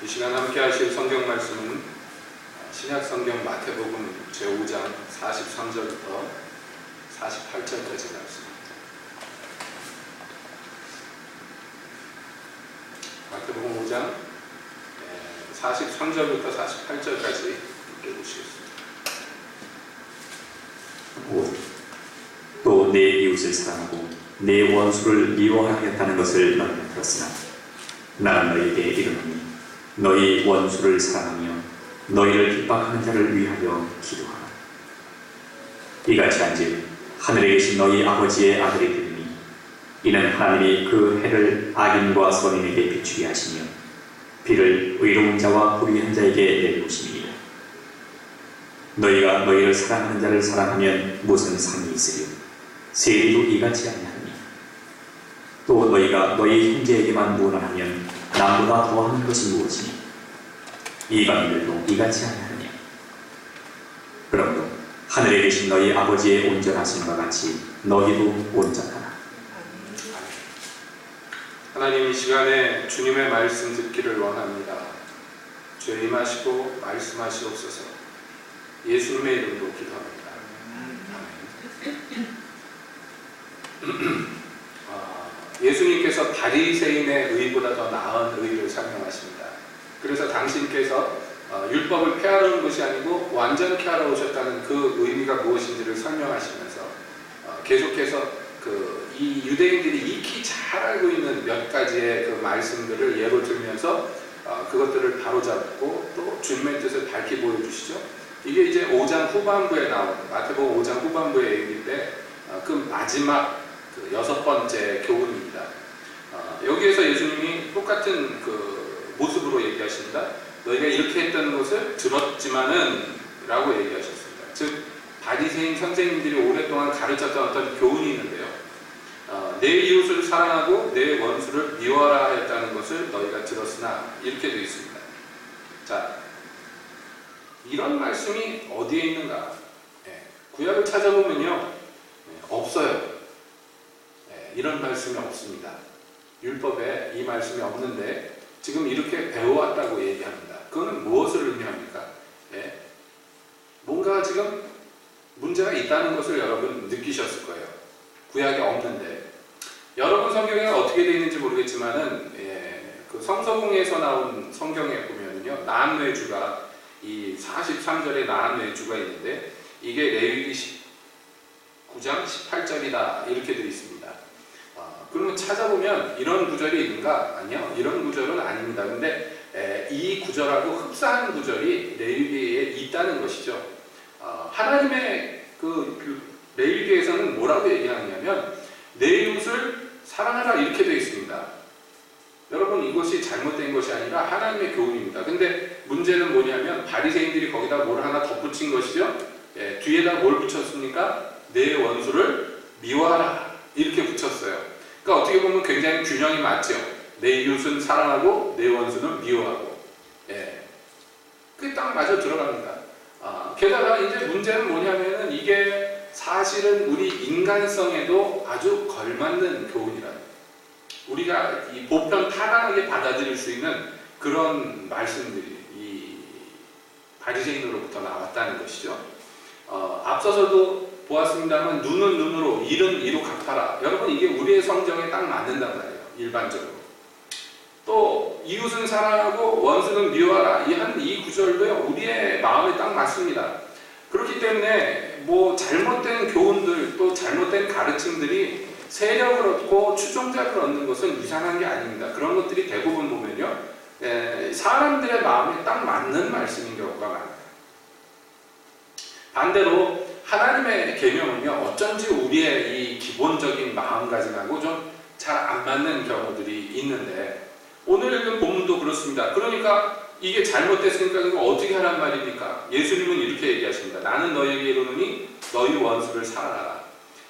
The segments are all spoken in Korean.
이 시간 함께 하실 성경 말씀은 신약 성경 마태복음 제5장 43절부터 48절까지 말씀입니다. 마태복음 5장 43절부터 48절까지 읽어보시겠습니다. 또 내 이웃을 사랑하고 내 원수를 미워하겠다는 것을 너희가 들었으나 나는 너희에게 이르노니 너희 원수를 사랑하며 너희를 핍박하는 자를 위하여 기도하라. 이같이 한즉 하늘에 계신 너희 아버지의 아들이 되리니 이는 하나님이 그 해를 악인과 선인에게 비추게 하시며 비를 의로운 자와 불의한 자에게 내리우심이니라. 너희가 너희를 사랑하는 자를 사랑하면 무슨 상이 있으리요? 세리도 이같이 아니하니 또 너희가 너희 형제에게만 무난하면 남보다 더하는 것이 무엇이니 이방인들도 이같이 아니하느냐. 그러므로 하늘에 계신 너희 아버지의 온전하심과 같이 너희도 온전하라. 하나님, 이 시간에 주님의 말씀 듣기를 원합니다. 주여 임하시고 말씀하시옵소서. 예수님의 이름으로 기도합니다. 아멘. 예수님께서 바리새인의 의보다 더 나은 의를 설명하십니다. 그래서 당신께서 율법을 폐하러 온 것이 아니고 완전케 하러 오셨다는 그 의미가 무엇인지를 설명하시면서 계속해서 이 유대인들이 익히 잘 알고 있는 몇 가지의 그 말씀들을 예로 들면서 그것들을 바로잡고 또 주님의 뜻을 밝히 보여주시죠. 이게 이제 5장 후반부에 나온 마태복음 5장 후반부의 얘기인데 그 마지막 그 6번째 교훈입니다. 여기에서 예수님이 똑같은 그 모습으로 얘기하십니다. 너희가 이렇게 했다는 것을 들었지만은 라고 얘기하셨습니다. 즉 바리새인 선생님들이 오랫동안 가르쳤던 어떤 교훈이 있는데요. 내 이웃을 사랑하고 내 원수를 미워하라 하였다는 것을 너희가 들었으나 이렇게 되어 있습니다. 자, 이런 말씀이 어디에 있는가? 구약을 찾아보면요, 없어요. 이런 말씀이 없습니다. 율법에 이 말씀이 없는데 지금 이렇게 배워왔다고 얘기합니다. 그거는 무엇을 의미합니까? 뭔가 지금 문제가 있다는 것을 여러분 느끼셨을 거예요. 구약에 없는데. 여러분 성경에 어떻게 되어 있는지 모르겠지만은 그 성서공에서 나온 성경에 보면요, 나한 외주가 이 43절에 나한 외주가 있는데 이게 레위기 9장 18절이다 이렇게 되어 있습니다. 그러면 찾아보면 이런 구절이 있는가? 아니요, 이런 구절은 아닙니다. 근데 이 구절하고 흡사한 구절이 레위기에 있다는 것이죠. 하나님의 그 레위기에서는 뭐라고 얘기하냐면 내 이웃을 사랑하라 이렇게 되어 있습니다. 여러분, 이것이 잘못된 것이 아니라 하나님의 교훈입니다. 근데 문제는 뭐냐면 바리새인들이 거기다 뭘 하나 덧붙인 것이죠. 뒤에다 뭘 붙였습니까? 내 원수를 미워하라 이렇게 붙였어요. 그러니까 어떻게 보면 굉장히 균형이 맞죠. 내 이웃은 사랑하고 내 원수는 미워하고. 그게 딱 맞아 들어갑니다. 게다가 이제 문제는 뭐냐면은 이게 사실은 우리 인간성에도 아주 걸맞는 교훈이라는, 우리가 이 보편 타당하게 받아들일 수 있는 그런 말씀들이 이 바리새인으로부터 나왔다는 것이죠. 앞서서도 보았습니다만 눈은 눈으로 이는 이로 갚아라. 여러분, 이게 우리의 성정에 딱 맞는단 말이에요. 일반적으로. 또 이웃은 사랑하고 원수는 미워하라. 이 구절도요, 우리의 마음에 딱 맞습니다. 그렇기 때문에 뭐 잘못된 교훈들 또 잘못된 가르침들이 세력을 얻고 추종자를 얻는 것은 이상한 게 아닙니다. 그런 것들이 대부분 보면요, 사람들의 마음에 딱 맞는 말씀인 경우가 많아요. 반대로 하나님의 계명은요, 어쩐지 우리의 이 기본적인 마음가짐하고 좀 잘 안 맞는 경우들이 있는데 오늘 읽은 본문도 그렇습니다. 그러니까 이게 잘못됐으니까 이거 어떻게 하란 말입니까? 예수님은 이렇게 얘기하십니다. 나는 너희에게 이르노니 너희 원수를 사랑하라.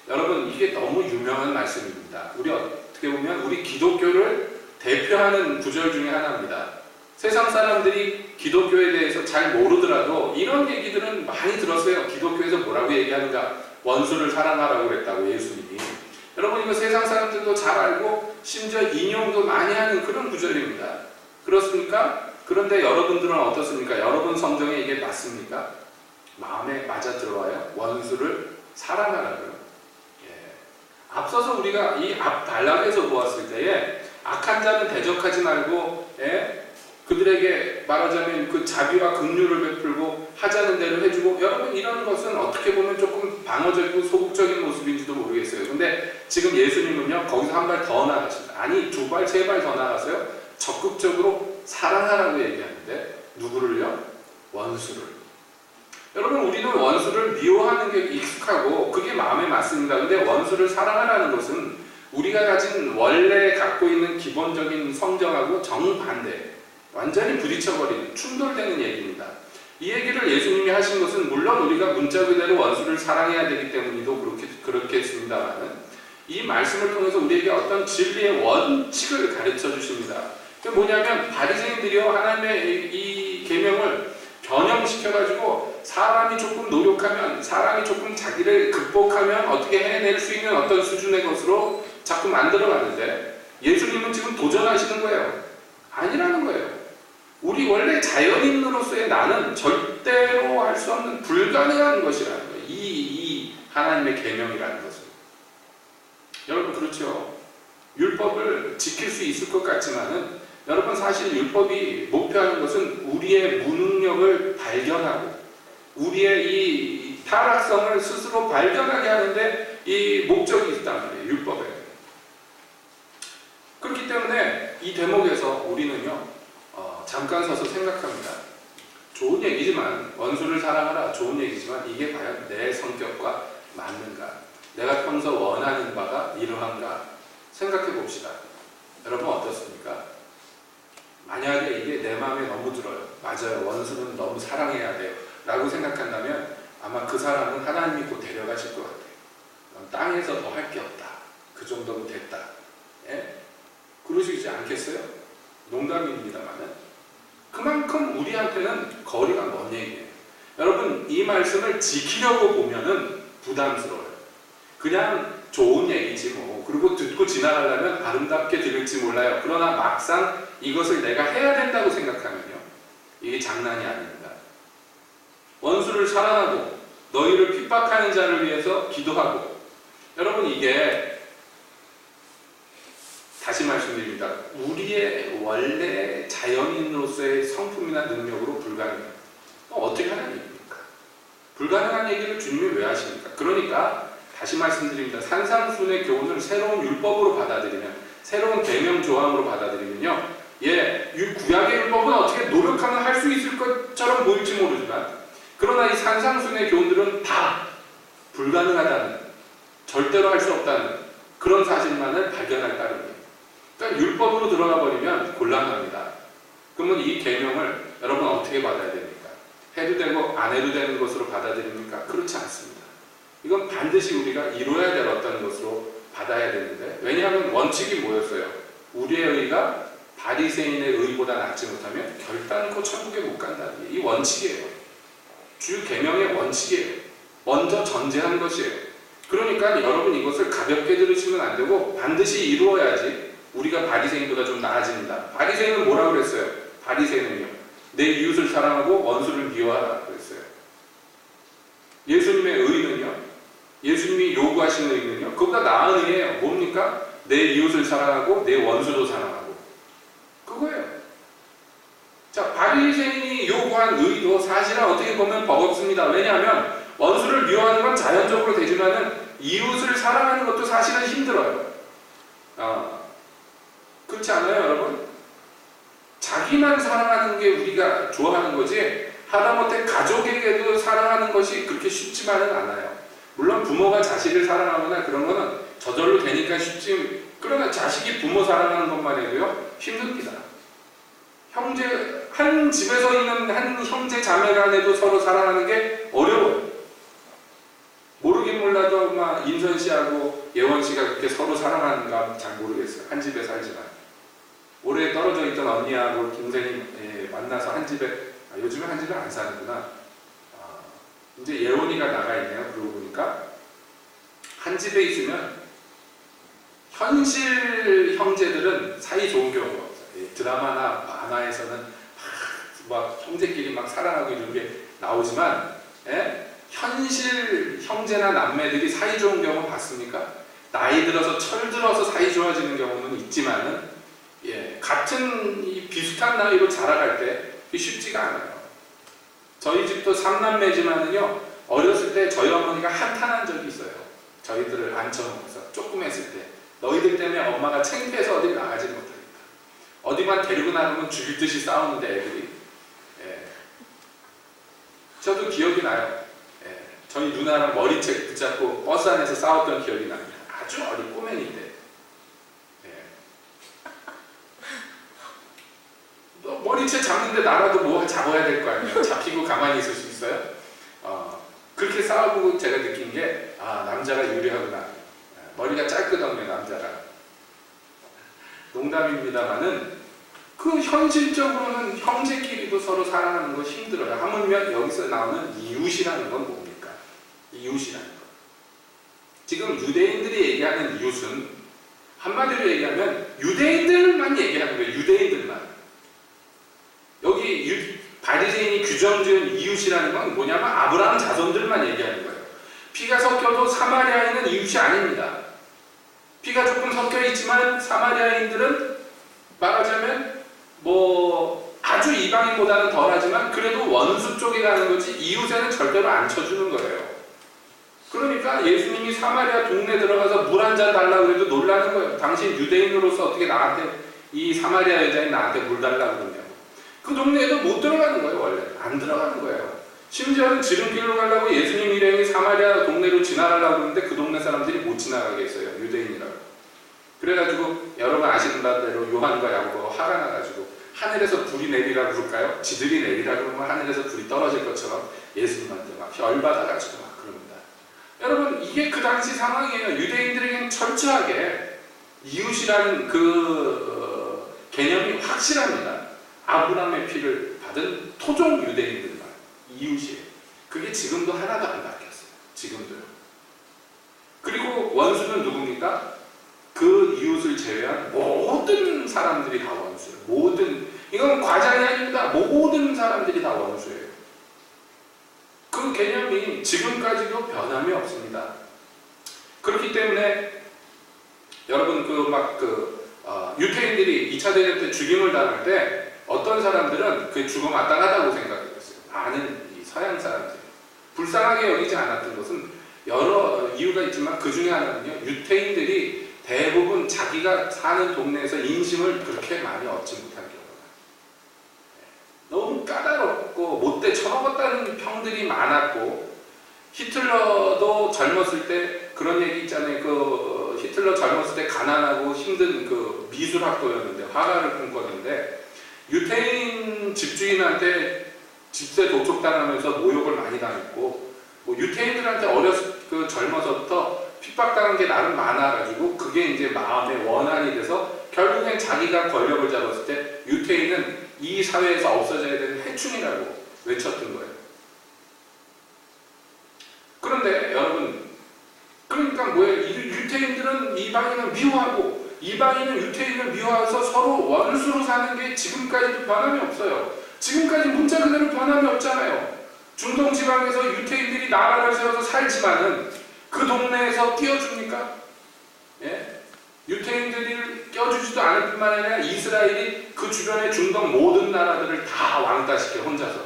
여러분, 이게 너무 유명한 말씀입니다. 우리 어떻게 보면 우리 기독교를 대표하는 구절 중에 하나입니다. 세상 사람들이 기독교에 대해서 잘 모르더라도 이런 얘기들은 많이 들었어요. 기독교에서 뭐라고 얘기하는가? 원수를 사랑하라고 그랬다고 예수님이. 여러분, 이거 세상 사람들도 잘 알고 심지어 인용도 많이 하는 그런 구절입니다. 그렇습니까? 그런데 여러분들은 어떻습니까? 여러분 성경에 이게 맞습니까? 마음에 맞아 들어와요? 원수를 사랑하라고요. 예. 앞서서 우리가 이 앞 단락에서 보았을 때에 악한 자는 대적하지 말고, 예? 그들에게 말하자면 그 자비와 긍휼을 베풀고 하자는 대로 해주고, 여러분 이런 것은 어떻게 보면 조금 방어적이고 소극적인 모습인지도 모르겠어요. 근데 지금 예수님은요 거기서 한 발 더 나가십니다. 아니 2발, 3발 더 나가서요 적극적으로 사랑하라고 얘기하는데, 누구를요? 원수를. 여러분 우리는 원수를 미워하는 게 익숙하고 그게 마음에 맞습니다. 근데 원수를 사랑하라는 것은 우리가 가진 원래 갖고 있는 기본적인 성정하고 정반대, 완전히 부딪혀버리는, 충돌되는 얘기입니다. 이 얘기를 예수님이 하신 것은 물론 우리가 문자 그대로 원수를 사랑해야 되기 때문이도 그렇겠습니다만은, 이 말씀을 통해서 우리에게 어떤 진리의 원칙을 가르쳐 주십니다. 그게 뭐냐면 바리새인들이요 하나님의 이 계명을 변형시켜가지고 사람이 조금 노력하면, 사람이 조금 자기를 극복하면 어떻게 해낼 수 있는 어떤 수준의 것으로 자꾸 만들어가는데, 예수님은 지금 도전하시는 거예요. 아니라는 거예요. 우리 원래 자연인으로서의 나는 절대로 할 수 없는 불가능한 것이라는 거예요. 이 하나님의 계명이라는 것은. 여러분 그렇죠. 율법을 지킬 수 있을 것 같지만은, 여러분 사실 율법이 목표하는 것은 우리의 무능력을 발견하고 우리의 이 타락성을 스스로 발견하게 하는데 이 목적이 있단 말이에요. 율법에. 그렇기 때문에 이 대목에서 우리는요 잠깐 서서 생각합니다. 좋은 얘기지만, 원수를 사랑하라 좋은 얘기지만 이게 과연 내 성격과 맞는가? 내가 평소 원하는 바가 이러한가? 생각해 봅시다. 여러분 어떻습니까? 만약에 이게 내 마음에 너무 들어요. 맞아요. 원수는 너무 사랑해야 돼요. 라고 생각한다면 아마 그 사람은 하나님이 곧 데려가실 것 같아요. 땅에서 더 할 게 없다. 그 정도면 됐다. 예? 그러시지 않겠어요? 농담입니다만은. 그만큼 우리한테는 거리가 먼 얘기예요. 여러분 이 말씀을 지키려고 보면은 부담스러워요. 그냥 좋은 얘기지 뭐, 그리고 듣고 지나가려면 아름답게 들을지 몰라요. 그러나 막상 이것을 내가 해야 된다고 생각하면요 이게 장난이 아닙니다. 원수를 사랑하고 너희를 핍박하는 자를 위해서 기도하고, 여러분 이게 다시 말씀드립니다. 우리의 원래 자연인으로서의 성품이나 능력으로 불가능해요. 어떻게 하는 얘기입니까? 불가능한 얘기를 주님이 왜 하십니까? 그러니까 다시 말씀드립니다. 산상순의 교훈을 새로운 율법으로 받아들이면, 새로운 계명 조항으로 받아들이면요, 구약의 율법은 어떻게 노력하면 할 수 있을 것처럼 보일지 모르지만, 그러나 이 산상순의 교훈들은 다 불가능하다는, 절대로 할 수 없다는 그런 사실만을 발견할 따름이에요. 그러니까 율법으로 들어가 버리면 곤란합니다. 그러면 이 계명을 여러분 어떻게 받아야 됩니까? 해도 되고 안 해도 되는 것으로 받아들입니까? 그렇지 않습니다. 이건 반드시 우리가 이루어야 될 어떤 것으로 받아야 되는데, 왜냐하면 원칙이 뭐였어요? 우리의 의가 바리새인의 의보다 낫지 못하면 결단코 천국에 못 간다는 게 이 원칙이에요. 주 계명의 원칙이에요. 먼저 전제한 것이에요. 그러니까 여러분 이것을 가볍게 들으시면 안 되고 반드시 이루어야지 우리가 바리새인보다 좀 나아집니다. 바리새인은 뭐라고 그랬어요? 바리새인은요, 내 이웃을 사랑하고 원수를 미워하라 그랬어요. 예수님의 의는요, 예수님이 요구하시는 의는요, 그보다 나은 의예요. 뭡니까? 내 이웃을 사랑하고 내 원수도 사랑하고, 그거예요. 자, 바리새인이 요구한 의도 사실은 어떻게 보면 버겁습니다. 왜냐하면 원수를 미워하는 건 자연적으로 되지만은 이웃을 사랑하는 것도 사실은 힘들어요. 그렇지 않아요, 여러분? 자기만 사랑하는 게 우리가 좋아하는 거지, 하다못해 가족에게도 사랑하는 것이 그렇게 쉽지만은 않아요. 물론 부모가 자식을 사랑하거나 그런 거는 저절로 되니까 쉽지, 그러나 자식이 부모 사랑하는 것만 해도요 힘듭니다. 한 집에서 있는 한 형제 자매 간에도 서로 사랑하는 게 어려워요. 모르긴 몰라도 막 인선 씨하고 예원 씨가 그렇게 서로 사랑하는가 잘 모르겠어요. 한 집에 살지만. 오래 떨어져 있던 언니하고 동생이 만나서 한 집에, 요즘에 한 집에 안 사는구나. 이제 예원이가 나가 있네요. 그러고 보니까 한 집에 있으면 현실 형제들은 사이 좋은 경우가 없어요. 드라마나 만화에서는 막 형제끼리 막 사랑하고 이런 게 나오지만, 예? 현실 형제나 남매들이 사이 좋은 경우 봤습니까? 나이 들어서 철 들어서 사이 좋아지는 경우는 있지만은, 예, 같은 이 비슷한 나이로 자라갈 때 그게 쉽지가 않아요. 저희 집도 3남매지만은요, 어렸을 때 저희 어머니가 한탄한 적이 있어요. 저희들을 앉혀놓고서 조금 했을 때, 너희들 때문에 엄마가 창피해서 어디 나가지 못하겠다. 어디만 데리고 나가면 죽일 듯이 싸우는데 애들이. 예. 저도 기억이 나요. 예. 저희 누나랑 머리채 붙잡고 버스 안에서 싸웠던 기억이 납니다. 아주 어린 꼬맹이인데. 예. 너 머리채 잡는데 나라도 뭐 잡아야 될 거 아니에요. 잡히고 가만히 있을 수 있어요? 그렇게 싸워보고 제가 느낀 게, 아, 남자가 유리하구나. 머리가 짧거든요, 남자가. 농담입니다만은, 그 현실적으로는 형제끼리도 서로 사랑하는 거 힘들어요. 하물며 여기서 나오는 이웃이라는 건 뭡니까? 이웃이라는 거. 지금 유대인들이 얘기하는 이웃은 한마디로 얘기하면 유대인들만 얘기하는 거예요. 유대인들만. 여기 바리새인이 규정 지은 이웃이라는 건 뭐냐면 아브라함 자손들만 얘기하는 거예요. 피가 섞여도 사마리아인은 이웃이 아닙니다. 피가 조금 섞여 있지만 사마리아인들은 말하자면 뭐 아주 이방인보다는 덜하지만 그래도 원수 쪽에 가는 거지 이웃에는 절대로 안 쳐주는 거예요. 그러니까 예수님이 사마리아 동네 들어가서 물 한 잔 달라고 해도 놀라는 거예요. 당신 유대인으로서 어떻게 나한테, 이 사마리아 여자인 나한테 물 달라고 그러냐고. 그 동네에도 못 들어가는 거예요. 원래 안 들어가는 거예요. 심지어는 지름길로 가려고 예수님 일행이 사마리아 동네로 지나가려고 하는데 그 동네 사람들이 못 지나가게 했어요. 유대인이라고. 그래가지고 여러분 아시는 바대로 요한과 야고보가 화가 나가지고 하늘에서 불이 내리라 그럴까요? 지들이 내리라 그러면 하늘에서 불이 떨어질 것처럼 예수님한테 막 열받아가지고 막 그럽니다. 여러분, 이게 그 당시 상황이에요. 유대인들에게는 철저하게 이웃이라는 그 개념이 확실합니다. 아브라함의 피를 받은 토종 유대인들만 이웃이에요. 그게 지금도 하나도 안 바뀌었어요. 지금도요. 그리고 원수는 누굽니까? 그 이웃을 제외한 모든 사람들이 다 원수예요. 모든, 이건 과장이 아닙니다. 모든 사람들이 다 원수예요. 그 개념이 지금까지도 변함이 없습니다. 그렇기 때문에 여러분 유태인들이 2차 대전 때 죽임을 당할 때 어떤 사람들은 그 죽음 마땅하다고 생각했어요. 많은 이 서양 사람들이 불쌍하게 여기지 않았던 것은 여러 이유가 있지만 그 중에 하나는요, 유태인들이 대부분 자기가 사는 동네에서 인심을 그렇게 많이 얻지 못한 경우가 너무 까다롭고 못돼 처먹었다는 평들이 많았고, 히틀러도 젊었을 때 그런 얘기 있잖아요. 그 히틀러 젊었을 때 가난하고 힘든 그 미술학도였는데 화가를 꿈꿨는데 유태인 집주인한테 집세 도촉당하면서 모욕을 많이 당했고, 뭐 유태인들한테 그 젊어서부터 핍박당한 게 나름 많아가지고 그게 이제 마음의 원한이 돼서 결국엔 자기가 권력을 잡았을 때 유태인은 이 사회에서 없어져야 되는 해충이라고 외쳤던 거예요. 그런데 여러분, 그러니까 뭐예요? 유태인들은 이방인을 미워하고 이방인은 유태인을 미워해서 서로 원수로 사는 게 지금까지도 변함이 없어요. 지금까지 문자 그대로 변함이 없잖아요. 중동 지방에서 유태인들이 나라를 세워서 살지만은 그 동네에서 띄워줍니까? 예? 유태인들이 껴주지도 않을 뿐만 아니라 이스라엘이 그 주변의 중동 모든 나라들을 다 왕따시켜 혼자서.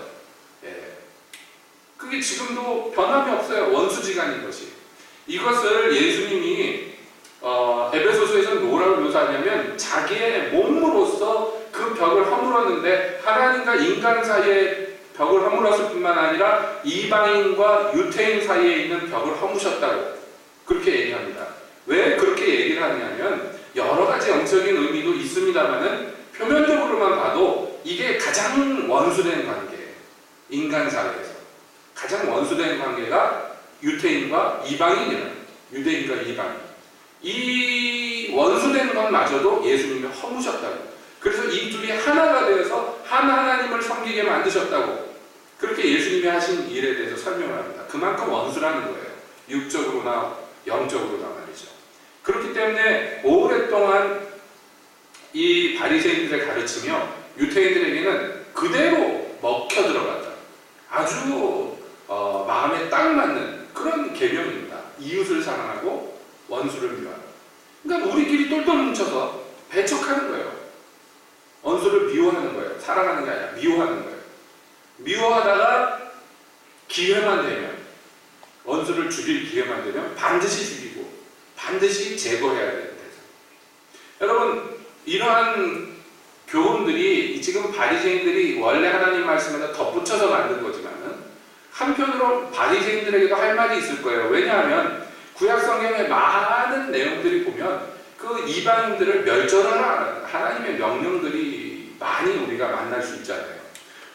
예. 그게 지금도 변함이 없어요. 원수지간인 것이. 이것을 예수님이 에베소서에서는 뭐라고 묘사하냐면 자기의 몸으로서 그 벽을 허물었는데 하나님과 인간 사이에 벽을 허물었을 뿐만 아니라 이방인과 유태인 사이에 있는 벽을 허무셨다고 그렇게 얘기합니다. 왜 그렇게 얘기를 하냐면 여러 가지 영적인 의미도 있습니다만은 표면적으로만 봐도 이게 가장 원수된 관계예요. 인간 사회에서 가장 원수된 관계가 유태인과 이방인이라는, 유대인과 이방인, 이 원수된 것마저도 예수님이 허무셨다고. 그래서 이 둘이 하나가 되어서 한 하나님을 섬기게 만드셨다고 그렇게 예수님이 하신 일에 대해서 설명을 합니다. 그만큼 원수라는 거예요. 육적으로나 영적으로나 말이죠. 그렇기 때문에 오랫동안 이 바리새인들의 가르치며 유태인들에게는 그대로 먹혀 들어간다. 아주 마음에 딱 맞는 그런 계명입니다. 이웃을 사랑하고 원수를 미워하는. 그러니까 우리끼리 똘똘 뭉쳐서 배척하는 거예요. 원수를 미워하는 거예요. 사랑하는 게 아니라 미워하는 거예요. 미워하다가 기회만 되면, 원수를 죽일 기회만 되면 반드시 죽이고 반드시 제거해야 되는 데서. 여러분, 이러한 교훈들이 지금 바리새인들이 원래 하나님 말씀에다 덧붙여서 만든 거지만은 한편으로 바리새인들에게도 할 말이 있을 거예요. 왜냐하면 구약 성경의 많은 내용들이 보면 그 이방인들을 멸절하라 하나님의 명령들이 많이 우리가 만날 수 있잖아요.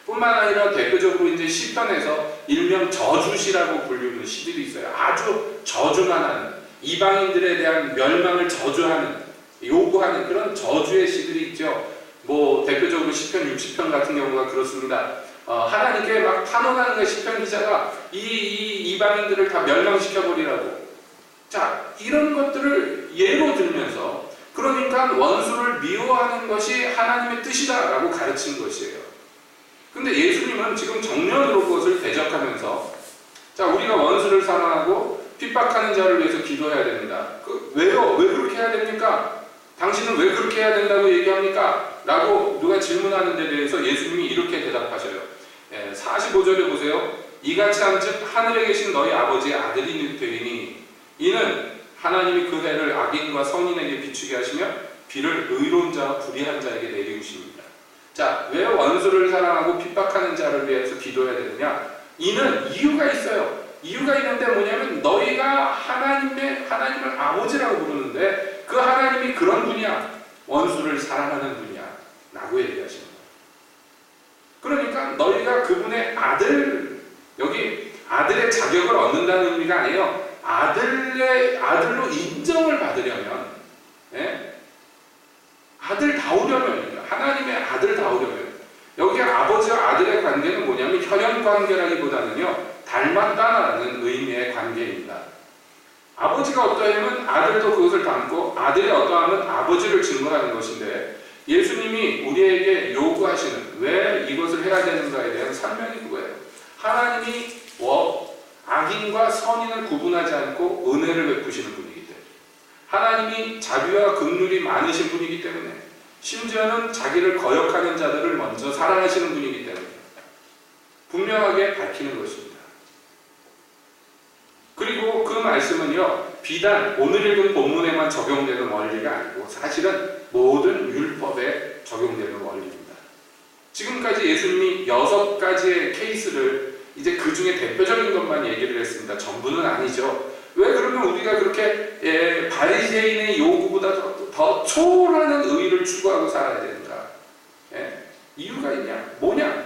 뿐만 아니라 대표적으로 이제 시편에서 일명 저주시라고 불리는 시들이 있어요. 아주 저주만 하는, 이방인들에 대한 멸망을 저주하는, 요구하는 그런 저주의 시들이 있죠. 뭐 대표적으로 시편 60편 같은 경우가 그렇습니다. 하나님께 막 탄원하는 거예요. 시편 기자가 이 이방인들을 다 멸망시켜버리라고. 자, 이런 것들을 예로 들면서, 그러니까 원수를 미워하는 것이 하나님의 뜻이다라고 가르치는 것이에요. 근데 예수님은 지금 정면으로 그것을 대적하면서, 자, 우리가 원수를 사랑하고 핍박하는 자를 위해서 기도해야 됩니다. 왜요? 왜 그렇게 해야 됩니까? 당신은 왜 그렇게 해야 된다고 얘기합니까? 라고 누가 질문하는 데 대해서 예수님이 이렇게 대답하셔요. 45절에 보세요. 이같이 한즉 하늘에 계신 너희 아버지의 아들이 되리니 이는 하나님이 그 해를 악인과 선인에게 비추게 하시며 비를 의로운 자와 불의한 자에게 내리우십니다. 자, 왜 원수를 사랑하고 핍박하는 자를 위해서 기도해야 되느냐? 이는 이유가 있어요. 이유가 있는데 뭐냐면 너희가 하나님을 아버지라고 부르는데 그 하나님이 그런 분이야. 원수를 사랑하는 분이야 라고 얘기하시는 거예요. 그러니까 너희가 그분의 아들, 여기 아들의 자격을 얻는다는 의미가 아니에요. 아들로 인정을 받으려면, 아들다우려면, 하나님의 아들다우려면, 여기 아버지와 아들의 관계는 뭐냐면 혈연 관계라기보다는요, 닮았다는 의미의 관계입니다. 아버지가 어떠하면 아들도 그것을 닮고, 아들이 어떠하면 아버지를 증거하는 것인데, 예수님이 우리에게 요구하시는 왜 이것을 해야 되는가에 대한 설명이 그거예요. 하나님이 악인과 선인을 구분하지 않고 은혜를 베푸시는 분이기 때문에, 하나님이 자비와 긍휼이 많으신 분이기 때문에, 심지어는 자기를 거역하는 자들을 먼저 사랑하시는 분이기 때문에 분명하게 밝히는 것입니다. 그리고 그 말씀은요, 비단 오늘 읽은 본문에만 적용되는 원리가 아니고 사실은 모든 율법에 적용되는 원리입니다. 지금까지 예수님이 6가지의 케이스를 이제 그 중에 대표적인 것만 얘기를 했습니다. 전부는 아니죠. 왜 그러면 우리가 그렇게 바리새인의 요구보다 더 초월하는 의의를 추구하고 살아야 되는가? 이유가 있냐? 뭐냐?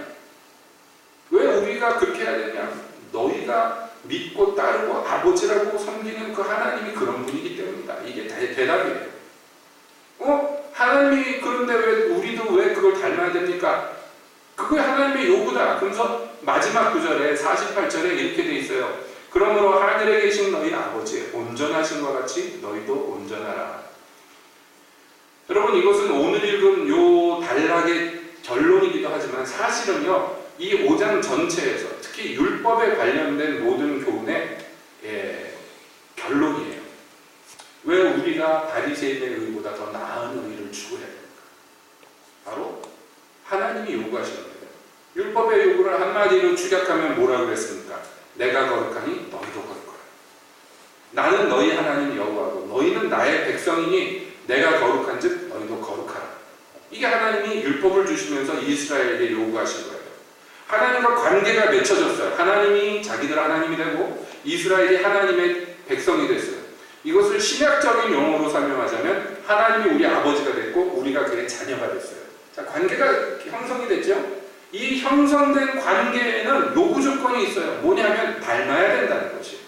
왜 우리가 그렇게 해야 되냐? 너희가 믿고 따르고 아버지라고 섬기는 그 하나님이 그런 분이기 때문이다. 이게 대답이에요. 하나님이 그런데 왜 우리도 왜 그걸 닮아야 됩니까? 그게 하나님의 요구다. 그래서 마지막 구절에 48절에 이렇게 돼 있어요. 그러므로 하늘에 계신 너희 아버지 온전하신 것 같이 너희도 온전하라. 여러분, 이것은 오늘 읽은 요 단락의 결론이기도 하지만 사실은요, 이 5장 전체에서 특히 율법에 관련된 모든 교훈의 결론이에요. 왜 우리가 바리새인의 의보다 더 나은 의를 추구해야 됩니까? 바로 하나님이 요구하시는 거예요. 율법의 요구를 한마디로 축약하면 뭐라고 그랬습니까? 내가 거룩하니 너희도 거룩하라. 나는 너희 하나님 여호와고 너희는 나의 백성이니 내가 거룩한즉 너희도 거룩하라. 이게 하나님이 율법을 주시면서 이스라엘에게 요구하신 거예요. 하나님과 관계가 맺혀졌어요. 하나님이 자기들 하나님이 되고 이스라엘이 하나님의 백성이 됐어요. 이것을 신약적인 용어로 설명하자면 하나님이 우리 아버지가 됐고 우리가 그의 자녀가 됐어요. 자, 관계가 형성이 됐죠? 이 형성된 관계에는 요구 조건이 있어요. 뭐냐면 닮아야 된다는 것이에요.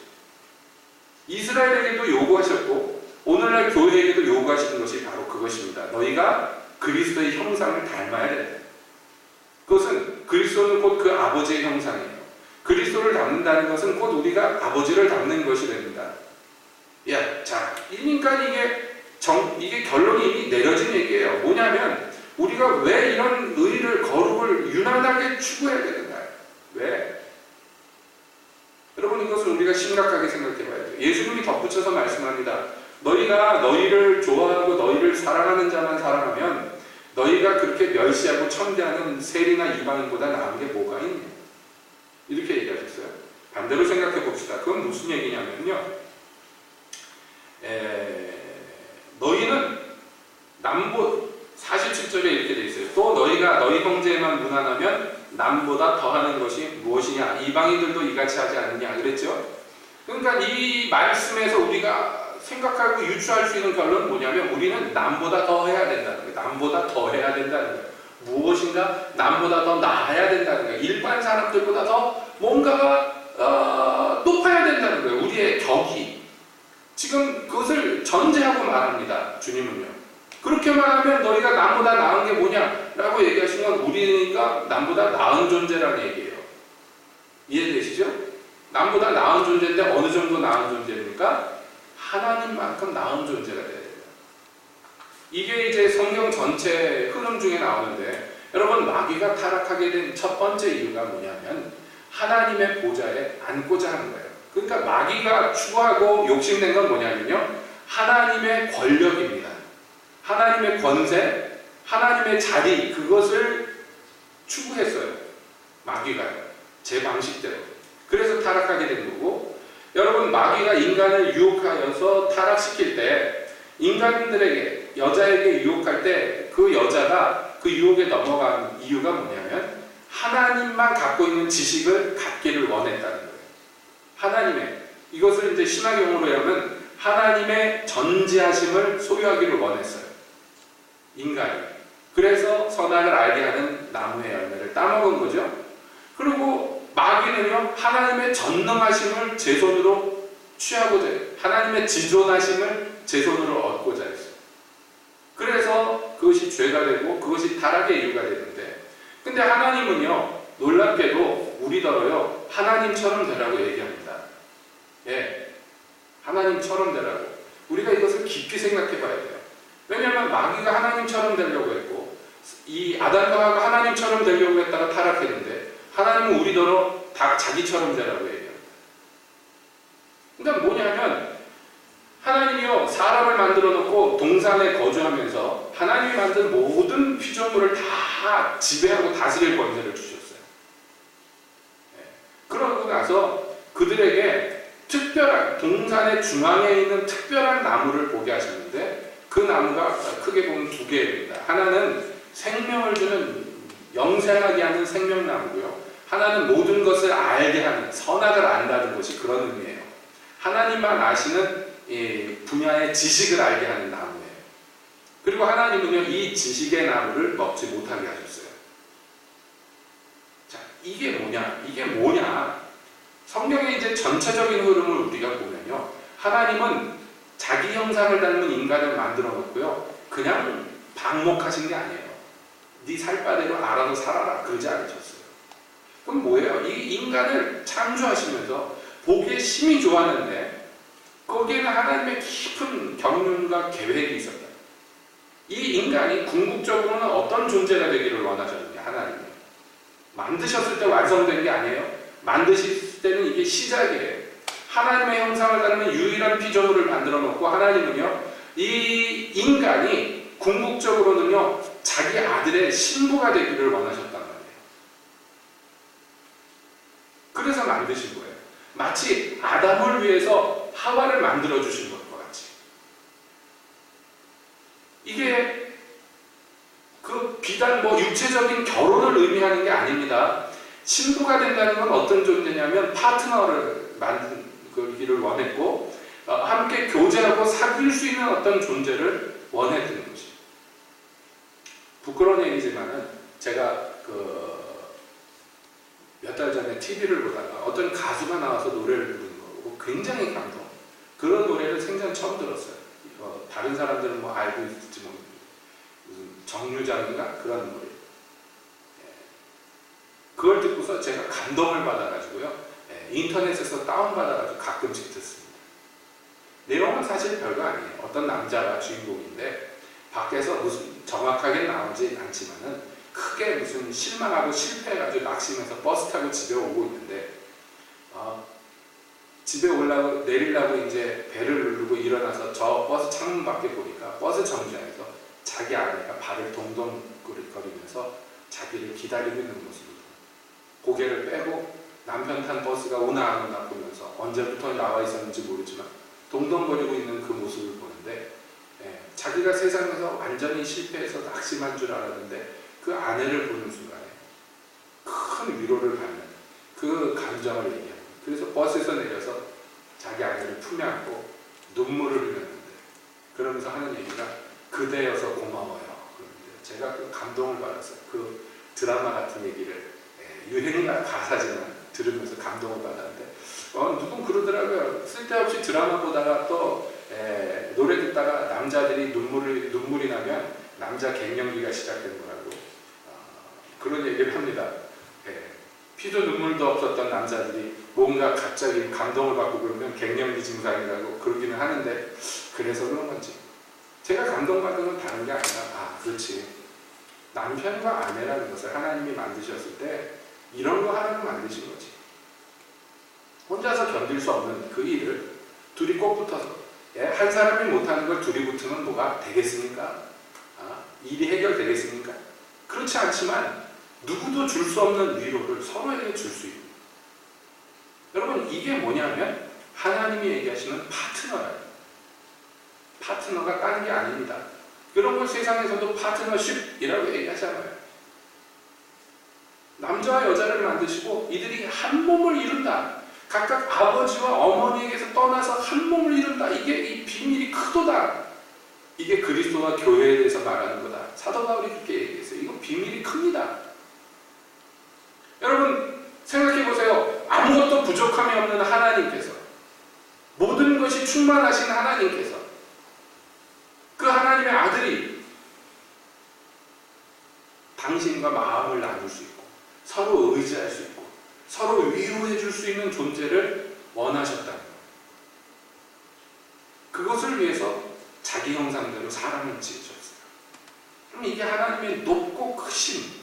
이스라엘에게도 요구하셨고 오늘날 교회에게도 요구하시는 것이 바로 그것입니다. 너희가 그리스도의 형상을 닮아야 된다. 그것은 그리스도는 곧 그 아버지의 형상이에요. 그리스도를 닮는다는 것은 곧 우리가 아버지를 닮는 것이 됩니다. 자, 그러니까 이게 결론이 이미 내려진 얘기예요. 뭐냐면 우리가 왜 이런 의를, 거룩을 유난하게 추구해야 되는가요? 왜? 여러분, 이것을 우리가 심각하게 생각해 봐야 돼요. 예수님이 덧붙여서 말씀합니다. 너희가 너희를 좋아하고 너희를 사랑하는 자만 사랑하면 너희가 그렇게 멸시하고 천대하는 세리나 이방인보다 나은 게 뭐가 있냐? 이렇게 얘기하셨어요. 반대로 생각해 봅시다. 그건 무슨 얘기냐면요. 너희는 47절에 이렇게 돼 있어요. 또 너희가 너희 형제만 무난하면 남보다 더하는 것이 무엇이냐? 이방인들도 이같이 하지 않느냐? 그랬죠? 그러니까 이 말씀에서 우리가 생각하고 유추할 수 있는 결론은 뭐냐면 우리는 남보다 더 해야 된다는 거예요. 남보다 더 해야 된다는 거예요. 무엇인가? 남보다 더 나아야 된다는 거예요. 일반 사람들보다 더 뭔가가 높아야 된다는 거예요. 우리의 격이. 지금 그것을 전제하고 말합니다. 주님은요. 그렇게 말하면 너희가 남보다 나은 게 뭐냐라고 얘기하시는 건 우리가 남보다 나은 존재라는 얘기예요. 이해되시죠? 남보다 나은 존재인데 어느 정도 나은 존재입니까? 하나님만큼 나은 존재가 돼야 돼요. 이게 이제 성경 전체 흐름 중에 나오는데 여러분, 마귀가 타락하게 된 첫 번째 이유가 뭐냐면 하나님의 보좌에 앉고자 하는 거예요. 그러니까 마귀가 추구하고 욕심낸 건 뭐냐면요, 하나님의 권력입니다. 하나님의 권세, 하나님의 자리, 그것을 추구했어요. 마귀가요. 제 방식대로. 그래서 타락하게 된 거고, 여러분, 마귀가 인간을 유혹하여서 타락시킬 때 인간들에게, 여자에게 유혹할 때 그 여자가 그 유혹에 넘어간 이유가 뭐냐면 하나님만 갖고 있는 지식을 갖기를 원했다는 거예요. 하나님의, 이것을 이제 신학용어로 하면 하나님의 전지하심을 소유하기를 원했어요. 인간이. 그래서 선악을 알게 하는 나무의 열매를 따먹은 거죠. 그리고 마귀는요, 하나님의 전능하심을 제 손으로 취하고자 해요. 하나님의 지존하심을 제 손으로 얻고자 했어요. 그래서 그것이 죄가 되고 그것이 타락의 이유가 되는데, 근데 하나님은요, 놀랍게도 우리더러요, 하나님처럼 되라고 얘기합니다. 예, 하나님처럼 되라고. 우리가 이것을 깊이 생각해 봐야 돼요. 왜냐하면 마귀가 하나님처럼 되려고 했고, 이 아담과 하와가 하나님처럼 되려고 했다가 타락했는데, 하나님은 우리더러 다 자기처럼 되라고 얘기합니다. 그러니까 뭐냐면 하나님이요, 사람을 만들어 놓고 동산에 거주하면서 하나님이 만든 모든 피조물을 다 지배하고 다스릴 권세를 주셨어요. 네. 그러고 나서 그들에게 특별한, 동산의 중앙에 있는 특별한 나무를 보게 하셨는데, 그 나무가 크게 보면 두 개입니다. 하나는 생명을 주는, 영생하게 하는 생명나무고요. 하나는 모든 것을 알게 하는, 선악을 안다는 것이 그런 의미예요. 하나님만 아시는 분야의 지식을 알게 하는 나무예요. 그리고 하나님은요, 이 지식의 나무를 먹지 못하게 하셨어요. 자, 이게 뭐냐? 성경의 이제 전체적인 흐름을 우리가 보면요, 하나님은 자기 형상을 닮은 인간을 만들어 놓고요, 그냥 방목하신 게 아니에요. 네 살바대로 알아서 살아라, 그러지 않으셨어요. 그럼 뭐예요? 이 인간을 창조하시면서 보기에 심히 좋았는데 거기에는 하나님의 깊은 경륜과 계획이 있었다. 이 인간이 궁극적으로는 어떤 존재가 되기를 원하셨느냐, 하나님이. 만드셨을 때 완성된 게 아니에요. 만드실 때는 이게 시작이에요. 하나님의 형상을 닮은 유일한 피조물을 만들어 놓고 하나님은요, 이 인간이 궁극적으로는요, 자기 아들의 신부가 되기를 원하셨단 말이에요. 그래서 만드신 거예요. 마치 아담을 위해서 하와를 만들어 주신 것과 같이. 이게 그 비단 육체적인 결혼을 의미하는 게 아닙니다. 신부가 된다는 건 어떤 존재냐면 파트너를 만들기를 원했고, 함께 교제하고 사귈 수 있는 어떤 존재를 원했던 것이. 부끄러운 얘기지만은 제가 몇 달 전에 TV를 보다가 어떤 가수가 나와서 노래를 부르는 거 보고 굉장히 감동. 그런 노래를 생전 처음 들었어요. 다른 사람들은 알고 있을지 모르겠는데 무슨 정류장인가 그런 노래. 그걸 듣고서 제가 감동을 받아가지고요, 인터넷에서 다운받아가지고 가끔씩 듣습니다. 내용은 사실 별거 아니에요. 어떤 남자가 주인공인데 밖에서 무슨 정확하게 나오지 않지만은 크게 무슨 실망하고 실패해가지고 낙심해서 버스 타고 집에 오고 있는데 집에 내리려고 이제 배를 누르고 일어나서 저 버스 창문 밖에 보니까 버스 정류장에서 자기 아내가 발을 동동거리면서 자기를 기다리고 있는 모습을 고개를 빼고 남편 탄 버스가 오나 안 오나 보면서 언제부터 나와 있었는지 모르지만 동동거리고 있는 그 모습을 보는데 자기가 세상에서 완전히 실패해서 낙심한 줄 알았는데 그 아내를 보는 순간에 큰 위로를 받는 그 감정을 얘기합니다. 그래서 버스에서 내려서 자기 아내를 품에 안고 눈물을 흘렸는데 그러면서 하는 얘기가 그대여서 고마워요. 그런데 제가 그 감동을 받았어요. 그 드라마 같은 얘기를 유행가 가사지만 들으면서 감동을 받았는데 누군 그러더라고요. 쓸데없이 드라마 보다가 또 노래 듣다가 남자들이 눈물이 나면 남자 갱년기가 시작된 거라고 그런 얘기를 합니다. 피도 눈물도 없었던 남자들이 뭔가 갑자기 감동을 받고 그러면 갱년기 증상이라고 그러기는 하는데 그래서 그런 건지 제가 감동받은 건 다른 게 아니라 그렇지 남편과 아내라는 것을 하나님이 만드셨을 때 이런 거 하나는 만드신 거지. 혼자서 견딜 수 없는 그 일을 둘이 꼭 붙어서 한 사람이 못하는 걸 둘이 붙으면 뭐가 되겠습니까? 일이 해결되겠습니까? 그렇지 않지만 누구도 줄 수 없는 위로를 서로에게 줄 수 있는 여러분 이게 뭐냐면 하나님이 얘기하시는 파트너예요. 파트너가 딴 게 아닙니다. 그런 걸 세상에서도 파트너십이라고 얘기하잖아요. 남자와 여자를 만드시고 이들이 한 몸을 이룬다. 각각 아버지와 어머니에게서 떠나서 한 몸을 이룬다. 이게 이 비밀이 크도다. 이게 그리스도와 교회에 대해서 말하는 거다. 사도 바울이 그렇게 얘기했어요. 이거 비밀이 큽니다. 여러분 생각해 보세요. 아무것도 부족함이 없는 하나님께서 모든 것이 충만하신 하나님께서 그 하나님의 아들이 당신과 마음을 나눌 수 있고 서로 의지할 수 있고 서로 위로해 줄 수 있는 존재를 원하셨다는 것. 그것을 위해서 자기 형상대로 사람을 지으셨어요. 그럼 이게 하나님의 높고 크신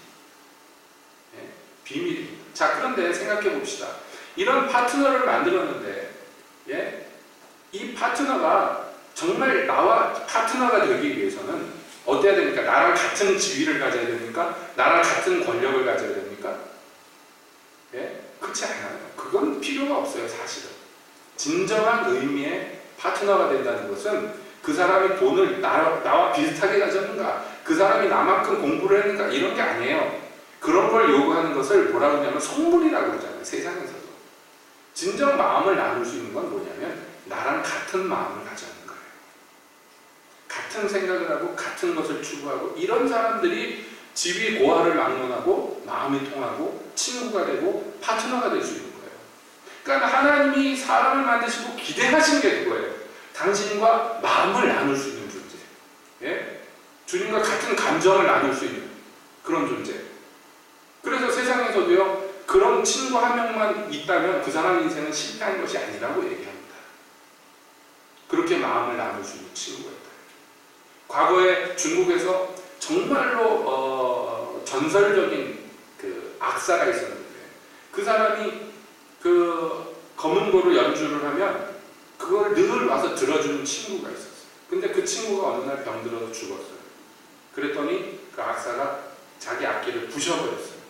비밀입니다. 자, 그런데 생각해 봅시다. 이런 파트너를 만들었는데 이 파트너가 정말 나와 파트너가 되기 위해서는 어때야 됩니까? 나랑 같은 지위를 가져야 됩니까? 나랑 같은 권력을 가져야 됩니까? 그렇지 않아요. 그건 필요가 없어요. 사실은 진정한 의미의 파트너가 된다는 것은 그 사람이 돈을 나와 비슷하게 가졌는가, 그 사람이 나만큼 공부를 했는가 이런 게 아니에요. 그런 걸 요구하는 것을 뭐라고 하냐면 성물이라고 그러잖아요. 세상에서도 진정 마음을 나눌 수 있는 건 뭐냐면 나랑 같은 마음을 가져는 거예요. 같은 생각을 하고 같은 것을 추구하고 이런 사람들이 지위 고하를 막론하고 마음이 통하고 친구가 되고 파트너가 될 수 있는 거예요. 그러니까 하나님이 사람을 만드시고 기대하신 게 그거예요. 당신과 마음을 나눌 수 있는 존재. 주님과 같은 감정을 나눌 수 있는 그런 존재. 그래서 세상에서도요, 그런 친구 한 명만 있다면 그 사람 인생은 실패한 것이 아니라고 얘기합니다. 그렇게 마음을 나눌 수 있는 친구가 있다. 과거에 중국에서 정말로 전설적인 그 악사가 있었는데 그 사람이 그 검은고로 연주를 하면 그걸 늘 와서 들어주는 친구가 있었어요. 근데 그 친구가 어느 날 병들어서 죽었어요. 그랬더니 그 악사가 자기 악기를 부셔버렸어요.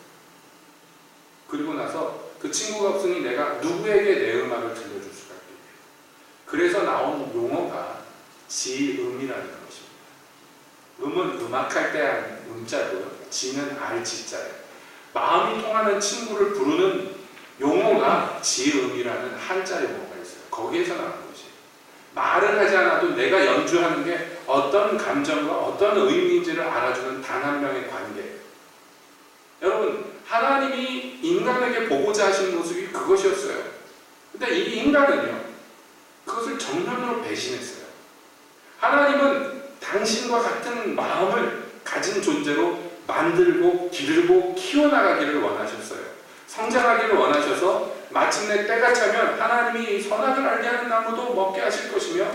그리고 나서 그 친구가 없으니 내가 누구에게 내 음악을 들려줄 수가 있겠냐. 그래서 나온 용어가 지음이라는 것입니다. 음은 음악할 때 한 음자고요. 지는 알지자예요. 마음이 통하는 친구를 부르는 용어가 지음이라는 한자 용어가 있어요. 거기에서 나온 것이에요. 말을 하지 않아도 내가 연주하는 게 어떤 감정과 어떤 의미인지를 알아주는 단 한 명의 관계. 여러분, 하나님이 인간에게 보고자 하신 모습이 그것이었어요. 근데 이 인간은요, 그것을 정면으로 배신했어요. 하나님은 당신과 같은 마음을 가진 존재로 만들고 기르고 키워나가기를 원하셨어요. 성장하기를 원하셔서 마침내 때가 차면 하나님이 선악을 알게 하는 나무도 먹게 하실 것이며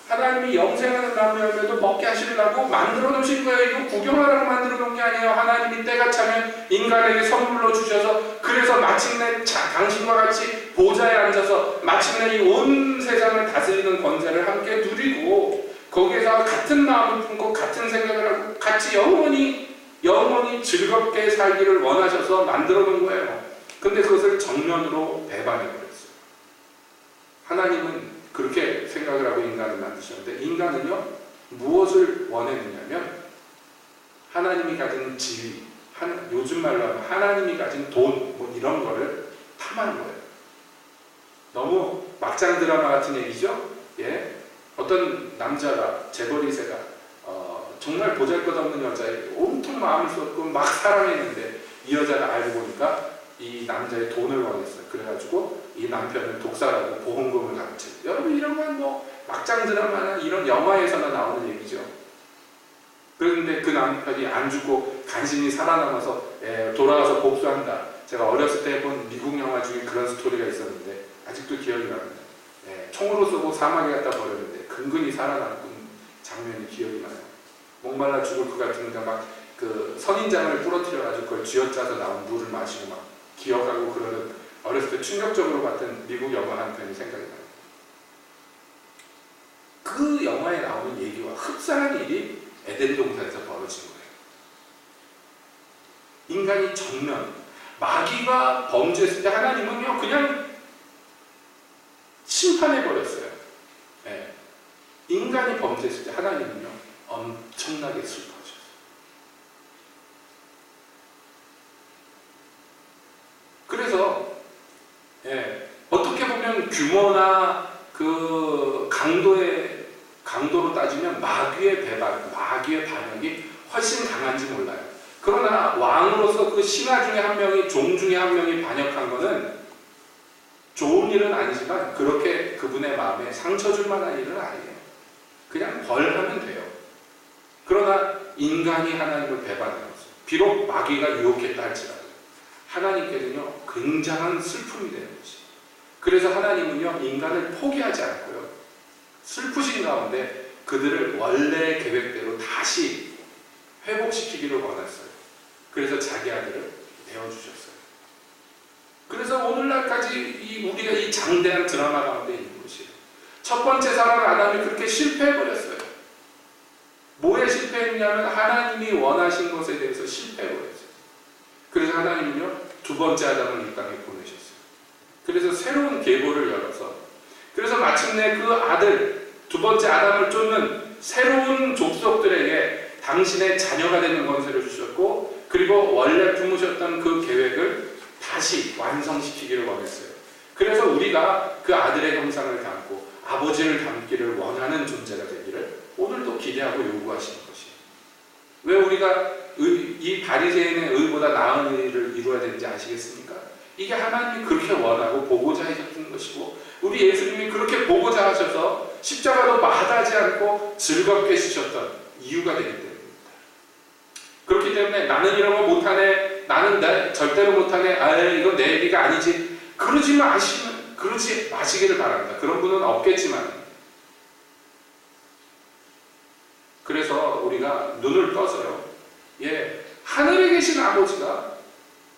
하나님이 영생하는 나무 열매도 먹게 하시려고 만들어 놓으신 거예요. 이거 구경하라고 만들어 놓은 게 아니에요. 하나님이 때가 차면 인간에게 선물로 주셔서, 그래서 마침내 당신과 같이 보좌에 앉아서 마침내 이 온 세상을 다스리는 권세를 함께 누리고, 거기에서 같은 마음을 품고 같은 생각을 하고 같이 영원히 즐겁게 살기를 원하셔서 만들어 놓은 거예요. 근데 그것을 정면으로 배반해 버렸어요. 하나님은 그렇게 생각을 하고 인간을 만드셨는데, 인간은요 무엇을 원했느냐면 하나님이 가진 지위, 요즘 말로 하면 하나님이 가진 돈, 뭐 이런 거를 탐하는 거예요. 너무 막장 드라마 같은 얘기죠. 예, 어떤 남자가, 재벌이세가 정말 보잘것없는 여자에 온통 마음을 쏟고 막 사랑했는데, 이 여자가 알고 보니까 이 남자의 돈을 원했어요. 그래가지고 이 남편을 독살하고 보험금을 납치. 여러분, 이런 건 뭐 막장 드라마나 이런 영화에서나 나오는 얘기죠. 그런데 그 남편이 안 죽고 간신히 살아남아서 돌아와서 복수한다. 제가 어렸을 때 본 미국 영화 중에 그런 스토리가 있었는데 아직도 기억이 납니다. 총으로 쏘고 사막에 갖다 버렸는데 근근히 살아남은 장면이 기억이 나요. 목말라 죽을 것 같으니까 막 그 선인장을 부러뜨려가지고 그걸 쥐어짜서 나온 물을 마시고 막 기억하고 그러는, 어렸을 때 충격적으로 봤던 미국 영화 한 편이 생각이 나요. 그 영화에 나오는 얘기와 흡사한 일이 에덴 동산에서 벌어진 거예요. 인간이 정면, 마귀가 범죄했을 때 하나님은요 그냥 심판해버렸어요. 인간이 범죄했을 때 하나님은요 엄청나게 슬퍼하셨어요. 그래서 어떻게 보면 규모나 그 강도로 따지면 마귀의 배반, 마귀의 반역이 훨씬 강한지 몰라요. 그러나 왕으로서 그 신하 중에 한 명이, 종 중에 한 명이 반역한 것은 좋은 일은 아니지만 그렇게 그분의 마음에 상처 줄 만한 일은 아니에요. 그냥 벌하면 돼요. 그러나 인간이 하나님을 배반해요. 비록 마귀가 유혹했다 할지라도 하나님께는요 굉장한 슬픔이 되는 것이. 그래서 하나님은요 인간을 포기하지 않고요 슬프신 가운데 그들을 원래의 계획대로 다시 회복시키기를 원했어요. 그래서 자기 아들을 내어주셨어요. 그래서 오늘날까지 우리가 이 장대한 드라마 가운데 있는 것이에요. 첫 번째 사람 아담이 그렇게 실패해버렸어요. 뭐에 실패했냐면 하나님이 원하신 것에 대해서 실패해버렸어요. 그래서 하나님은요 두 번째 아담을 이 땅에 보내셨어요. 그래서 새로운 계보를 열어서, 그래서 마침내 그 아들, 두 번째 아담을 쫓는 새로운 족속들에게 당신의 자녀가 되는 권세를 주셨고, 그리고 원래 품으셨던 그 계획을 다시 완성시키기를 원했어요. 그래서 우리가 그 아들의 형상을 담고 아버지를 닮기를 원하는 존재가 되기를 오늘도 기대하고 요구하시는 것이에요. 왜 우리가 이 바리새인의 의보다 나은 일을 이루어야 되는지 아시겠습니까? 이게 하나님이 그렇게 원하고 보고자 하셨던 것이고, 우리 예수님이 그렇게 보고자 하셔서 십자가도 마다하지 않고 즐겁게 지셨던 이유가 되기 때문입니다. 그렇기 때문에 나는 이런 거 못하네, 나는 절대로 못하네, 이건 내 얘기가 아니지, 그러지 마시기를 바랍니다. 그런 분은 없겠지만, 그래서 우리가 눈을 떠서요, 하늘에 계신 아버지가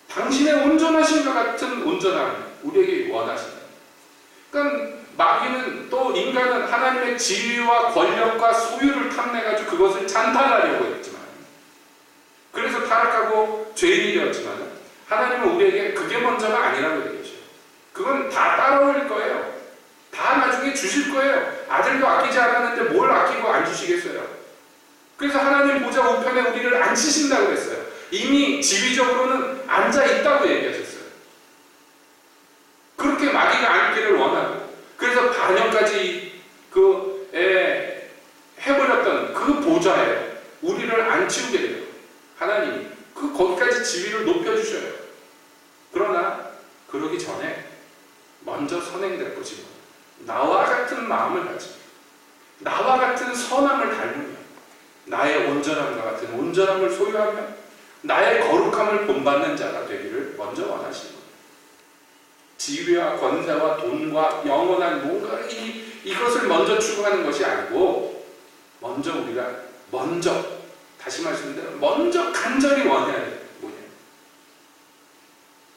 당신의 온전하신과 같은 온전함을 우리에게 원하신다. 그러니까 마귀는, 또 인간은 하나님의 지위와 권력과 소유를 탐내가지고 그것을 찬탈하려고 했지만, 그래서 타락하고 죄인이 되었지만, 하나님은 우리에게 그게 먼저가 아니라고 얘기하셔요. 그건 다 따라올 거예요. 다 나중에 주실 거예요. 아들도 아끼지 않았는데 뭘 아끼고 안 주시겠어요. 그래서 하나님 보좌 우편에 우리를 앉히신다고 그랬어요. 이미 지위적으로는 앉아있다고 얘기하셨어요. 그렇게 마귀가 앉기를 원하고, 그래서 반역까지 해버렸던 그 보좌에 우리를 앉히게 돼요. 하나님이 거기까지 지위를 높여주셔요. 그러나 그러기 전에 먼저 선행될 것이고, 나와 같은 마음을 가지고 나와 같은 선함을 닮으며 나의 온전함과 같은 온전함을 소유하며 나의 거룩함을 본받는 자가 되기를 먼저 원하시는 거예요. 지위와 권세와 돈과 영원한 뭔가 이것을 먼저 추구하는 것이 아니고 먼저 우리가 다시 말씀드리면 먼저 간절히 원해야 돼요. 뭐냐?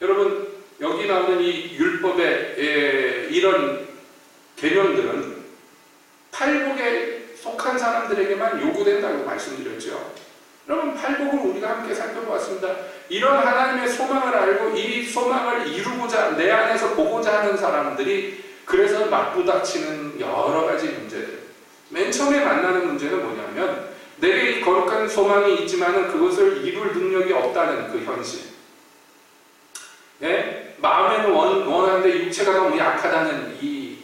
여러분 여기 나오는 이 율법의 이런 계명들은 팔복에 속한 사람들에게만 요구된다고 말씀드렸죠. 여러분 팔복을 우리가 함께 살펴보았습니다. 이런 하나님의 소망을 알고 이 소망을 이루고자 내 안에서 보고자 하는 사람들이 그래서 맞부닥치는 여러 가지 문제들. 맨 처음에 만나는 문제는 뭐냐면 내게 이 거룩한 소망이 있지만 그것을 이룰 능력이 없다는 그 현실. 예? 마음에는 원하는데 육체가 너무 약하다는 이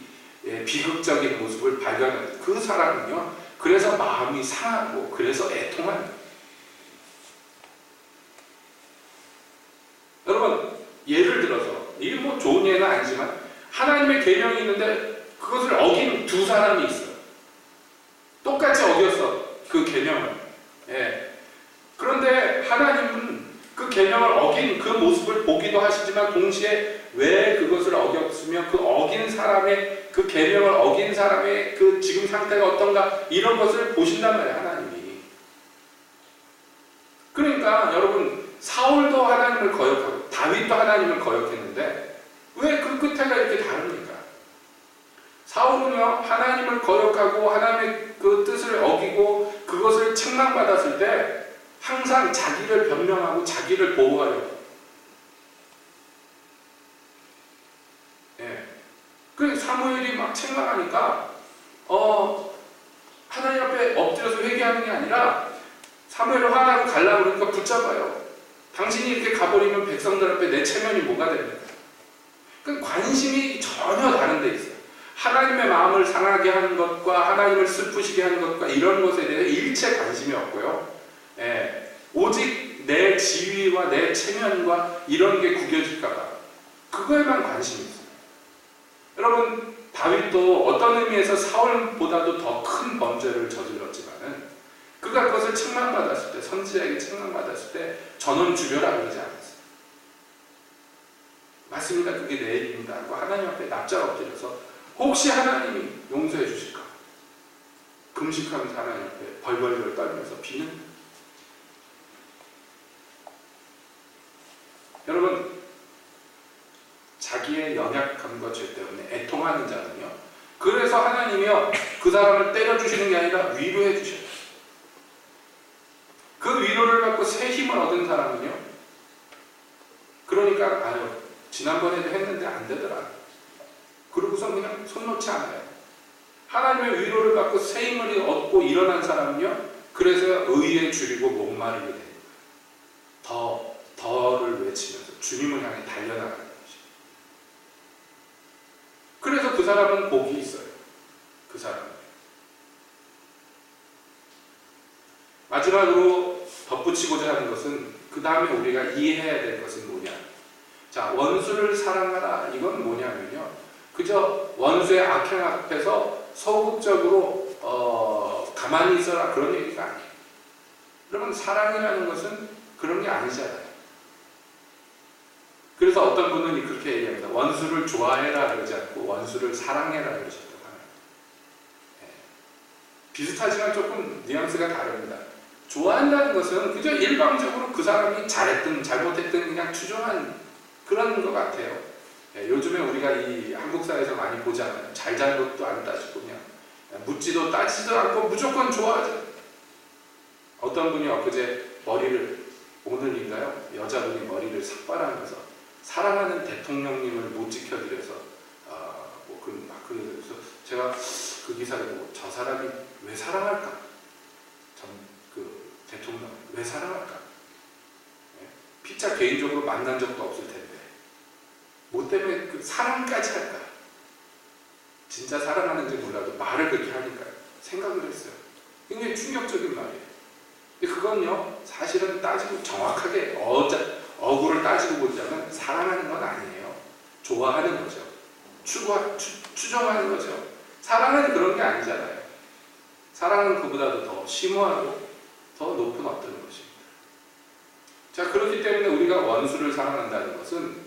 비극적인 모습을 발견하는 그 사람은요. 그래서 마음이 상하고 그래서 애통합니다. 여러분 예를 들어서 이게 뭐 좋은 예는 아니지만 하나님의 계명이 있는데 그것을 어긴 두 사람이 있어요. 똑같이 어겼어 그 계명을. 예. 그런데 하나님은 그 계명을 어긴 그 모습을 보기도 하시지만 동시에 왜 그것을 어겼으며 그 어긴 사람의 그 계명을 어긴 사람의 그 지금 상태가 어떤가 이런 것을 보신단 말이에요. 하나님이. 그러니까 여러분 사울도 하나님을 거역하고 다윗도 하나님을 거역했는데 왜 그 끝에가 이렇게 다릅니까? 사울은요 하나님을 거역하고 하나님의 그 뜻을 어기고 그것을 책망받았을 때 항상 자기를 변명하고 자기를 보호하려고. 예. 그 사무엘이 막 책망하니까 하나님 앞에 엎드려서 회개하는 게 아니라 사무엘을 화나고 가려고 그러니까 붙잡아요. 당신이 이렇게 가버리면 백성들 앞에 내 체면이 뭐가 됩니까? 그 관심이 전혀 다른 데 있어요. 하나님의 마음을 상하게 하는 것과 하나님을 슬프시게 하는 것과 이런 것에 대해 일체 관심이 없고요. 예, 오직 내 지위와 내 체면과 이런 게 구겨질까봐 그거에만 관심이 있어요. 여러분 다윗도 어떤 의미에서 사울보다도 더 큰 범죄를 저질렀지만은 그가 그것을 책망받았을 때 선지자에게 책망받았을 때 전원 죽여라 그러지 않았어요. 맞습니다. 그게 내 일입니다 하고 하나님 앞에 납작 엎드려서 혹시 하나님이 용서해 주실까? 금식하면서 하나님 앞에 벌벌벌 떨면서 비는. 여러분 자기의 연약함과 죄 때문에 애통하는 자는요 그래서 하나님이요 그 사람을 때려주시는 게 아니라 위로해 주셔요. 그 위로를 받고 새 힘을 얻은 사람은요 그러니까 지난번에도 했는데 안 되더라 그러고서 그냥 손 놓지 않아요. 하나님의 위로를 받고 새 힘을 얻고 일어난 사람은요 그래서 의에 줄이고 목마르게 됩니다. 더를 외치면서 주님을 향해 달려나가는 것입니다. 그래서 그 사람은 복이 있어요. 그 사람은. 마지막으로 덧붙이고자 하는 것은 그 다음에 우리가 이해해야 될 것은 뭐냐. 자, 원수를 사랑하라. 이건 뭐냐면요. 그저 원수의 악행 앞에서 소극적으로 가만히 있어라 그런 얘기가 아니에요. 여러분 사랑이라는 것은 그런 게 아니잖아요. 그래서 어떤 분은 그렇게 얘기합니다. 원수를 좋아해라 그러지 않고 원수를 사랑해라 그러셨다고 합니다. 네. 비슷하지만 조금 뉘앙스가 다릅니다. 좋아한다는 것은 그저 일방적으로 그 사람이 잘했든 잘못했든 그냥 추종한 그런 것 같아요. 네. 요즘에 우리가 이 한국 사회에서 많이 보잖아요. 잘잘못도 안 따지고 그냥 묻지도 따지도 않고 무조건 좋아하죠. 어떤 분이 엊그제 오늘인가요? 여자분이 머리를 삭발하면서 사랑하는 대통령님을 못 지켜드려서 그래서 제가 그 기사를 보고 저 사람이 왜 사랑할까? 그 대통령 왜 사랑할까? 네? 피차 개인적으로 만난 적도 없을 텐데 뭐 때문에 그 사랑까지 할까? 진짜 사랑하는지 몰라도 말을 그렇게 하니까요. 생각을 했어요. 굉장히 충격적인 말이에요. 근데 그건요 사실은 따지고 정확하게 어구를 따지고 보자면 사랑하는 건 아니에요. 좋아하는 거죠. 추정하는 거죠. 사랑은 그런 게 아니잖아요. 사랑은 그보다도 더 심오하고 더 높은 어떤 것입니다. 자, 그렇기 때문에 우리가 원수를 사랑한다는 것은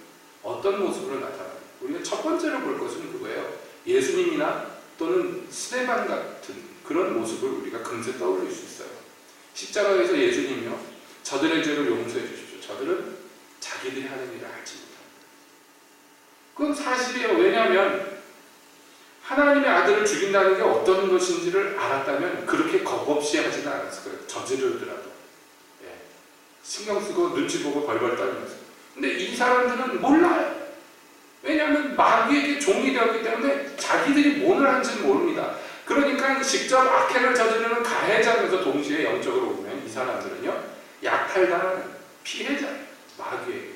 어떤 모습으로 나타납니까? 우리가 첫 번째로 볼 것은 그거예요. 예수님이나 또는 스데반 같은 그런 모습을 우리가 금세 떠올릴 수 있어요. 십자가에서 예수님이요, 저들의 죄를 용서해 주십시오. 저들은 자기들이 하는 일을 알지 못합니다. 그건 사실이에요. 왜냐하면 하나님의 아들을 죽인다는 게 어떤 것인지를 알았다면 그렇게 겁없이 하지는 않았을 거예요. 저지르더라도. 예. 신경 쓰고 눈치 보고 벌벌 떨면서. 근데 이 사람들은 몰라요. 왜냐하면 마귀에게 종이 되었기 때문에 자기들이 뭐를 하는지는 모릅니다. 그러니까 직접 악행을 저지르는 가해자면서 동시에 영적으로 보면 이 사람들은요, 약탈당하는 피해자예요. 마귀에게.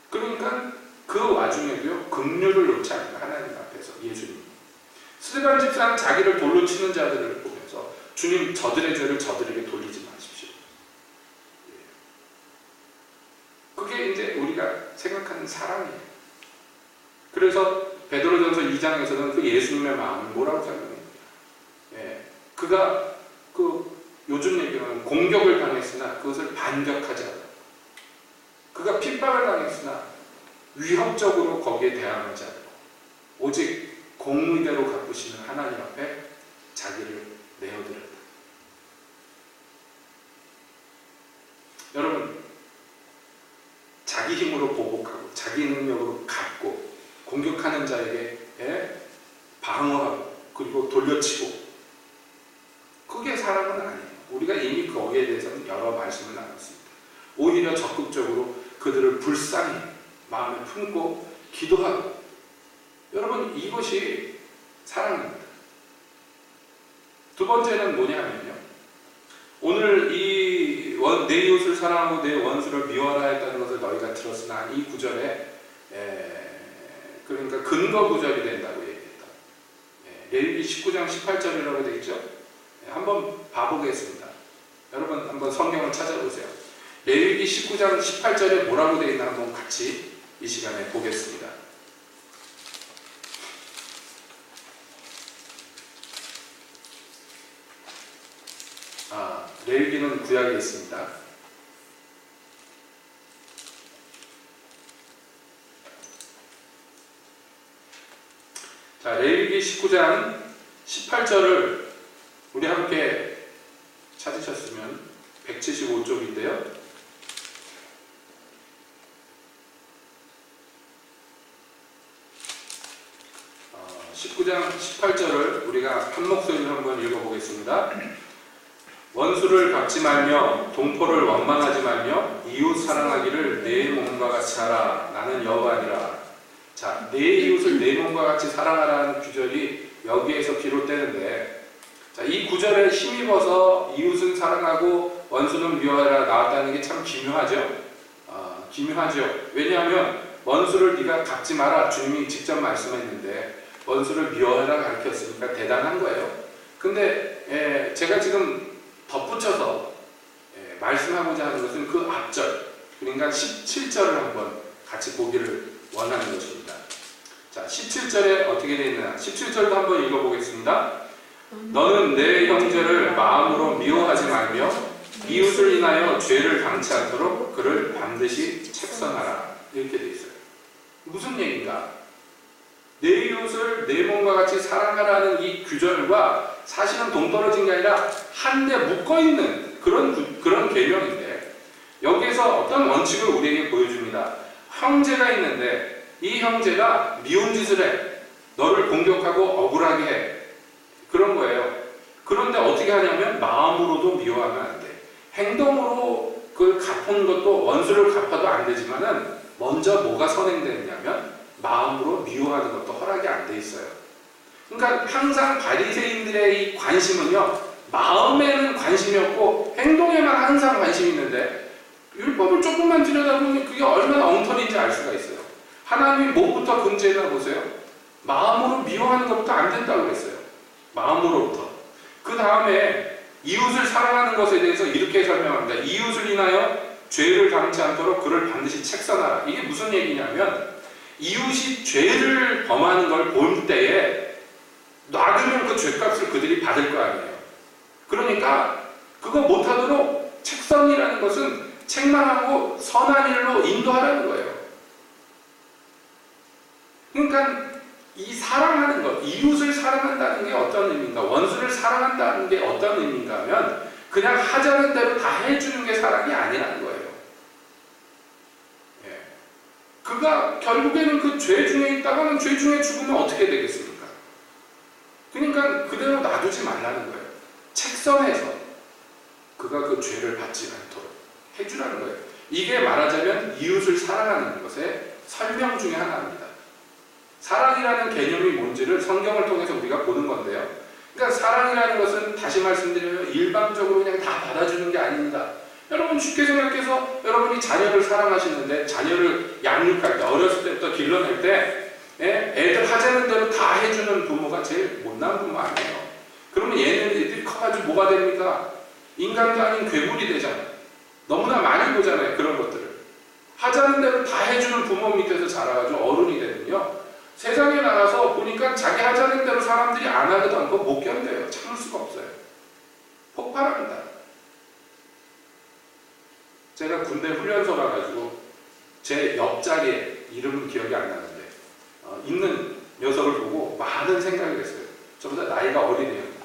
그러니까 그 와중에도요, 긍휼을 놓지 않는 하나님 앞에서 예수님. 스데반 집사는 자기를 돌로 치는 자들을 보면서 주님, 저들의 죄를 저들에게 돌리지 마십시오. 그게 이제 우리가 생각하는 사랑이에요. 그래서 베드로전서 2장에서는 그 예수님의 마음을 뭐라고 설명합니다. 예, 그가 요즘 얘기하면 공격을 당했으나 그것을 반격하지 않았다. 그가 핍박을 당했으나 위협적으로 거기에 대항하지 않고 오직 공의대로 갚으시는 하나님 앞에 자기를 내어드렸다. 여러분, 자기 힘으로 보복하고 자기 능력으로 갚고 공격하는 자에게 방어하고 그리고 돌려치고, 그게 사랑은 아니에요. 우리가 이미 거기에 대해서는 여러 말씀을 나눴습니다. 오히려 적극적으로 그들을 불쌍히 마음에 품고 기도하고, 여러분, 이것이 사랑입니다. 두 번째는 뭐냐면요, 오늘 내 이웃을 사랑하고 내 원수를 미워하라 했다는 것을 너희가 들었으나, 이 구절에 그러니까 근거 구절이 된다고 얘기했다. 레위기 19장 18절이라고 되어 있죠. 한번 봐보겠습니다. 여러분 한번 성경을 찾아보세요. 레위기 19장 18절에 뭐라고 되어 있나 한번 같이 이 시간에 보겠습니다. 레위기는 구약에 있습니다. 자, 레위기 19장 18절을 우리 함께 찾으셨으면 175쪽인데요. 19장 18절을 우리가 한 목소리로 한번 읽어보겠습니다. 원수를 갚지 말며 동포를 원망하지 말며 이웃 사랑하기를 내 몸과 같이 하라. 나는 여호와니라. 자, 내 이웃을 내 몸과 같이 사랑하라는 구절이 여기에서 비롯되는데, 자, 이 구절에 힘입어서 이웃은 사랑하고 원수는 미워하라 나왔다는 게 참 기묘하죠. 기묘하죠. 왜냐하면 원수를 네가 갚지 마라 주님이 직접 말씀했는데 원수를 미워하라 가르쳤으니까 대단한 거예요. 근데 제가 지금 덧붙여서 말씀하고자 하는 것은 그 앞절, 그러니까 17절을 한번 같이 보기를 원하는 것입니다. 자, 17절에 어떻게 되어 있느냐, 17절도 한번 읽어보겠습니다. 너는 내 형제를 마음으로 미워하지 말며 이웃을 인하여 죄를 당치 않도록 그를 반드시 책선하라. 이렇게 되어 있어요. 무슨 얘기인가? 내 이웃을 내 몸과 같이 사랑하라는 이 규절과 사실은 동떨어진 게 아니라 한데 묶어있는 그런 계명인데, 여기에서 어떤 원칙을 우리에게 보여줍니다. 형제가 있는데 이 형제가 미운 짓을 해. 너를 공격하고 억울하게 해. 그런 거예요. 그런데 어떻게 하냐면 마음으로도 미워하면 안 돼. 행동으로 그걸 갚은 것도 원수를 갚아도 안 되지만은 먼저 뭐가 선행되느냐면 마음으로 미워하는 것도 허락이 안 돼 있어요. 그러니까 항상 바리새인들의 이 관심은요, 마음에는 관심이 없고 행동에만 항상 관심이 있는데, 율법을 조금만 들여다보면 그게 얼마나 엉터리인지 알 수가 있어요. 하나님이 뭐부터 금지했나 보세요. 마음으로 미워하는 것부터 안 된다고 그랬어요. 마음으로부터. 그 다음에 이웃을 사랑하는 것에 대해서 이렇게 설명합니다. 이웃을 인하여 죄를 당치 않도록 그를 반드시 책선하라. 이게 무슨 얘기냐면, 이웃이 죄를 범하는 걸 볼 때에 놔두면 그 죄값을 그들이 받을 거 아니에요. 그러니까 그거 못하도록 책선이라는 것은 책망하고 선한 일로 인도하라는 거예요. 그러니까 이 사랑하는 것, 이웃을 사랑한다는 게 어떤 의미인가, 원수를 사랑한다는 게 어떤 의미인가 하면 그냥 하자는 대로 다 해주는 게 사랑이 아니라는 거예요. 예. 그가 결국에는 그 죄 중에 있다가는 죄 중에 죽으면 어떻게 되겠습니까? 그러니까 그대로 놔두지 말라는 거예요. 책선에서 그가 그 죄를 받지 않도록 해주라는 거예요. 이게 말하자면 이웃을 사랑하는 것의 설명 중에 하나입니다. 사랑이라는 개념이 뭔지를 성경을 통해서 우리가 보는 건데요. 그러니까 사랑이라는 것은 다시 말씀드리면 일방적으로 그냥 다 받아주는 게 아닙니다. 여러분 쉽게 생각해서 여러분이 자녀를 사랑하시는데 자녀를 양육할 때, 어렸을 때부터 길러낼 때 애들 하자는 대로 다 해주는 부모가 제일 못난 부모 아니에요. 그러면 얘네들이 커가지고 뭐가 됩니까? 인간도 아닌 괴물이 되잖아요. 너무나 많이 보잖아요. 그런 것들을. 하자는 대로 다 해주는 부모 밑에서 자라가지고 어른이 되면요. 세상에 나가서 보니까 자기 하자는 대로 사람들이 안 하지도 않고 못 견뎌요. 참을 수가 없어요. 폭발합니다. 제가 군대 훈련소 가가지고 제 옆자리에 이름은 기억이 안 나는데 있는 녀석을 보고 많은 생각을 했어요. 저보다 나이가 어린애였는데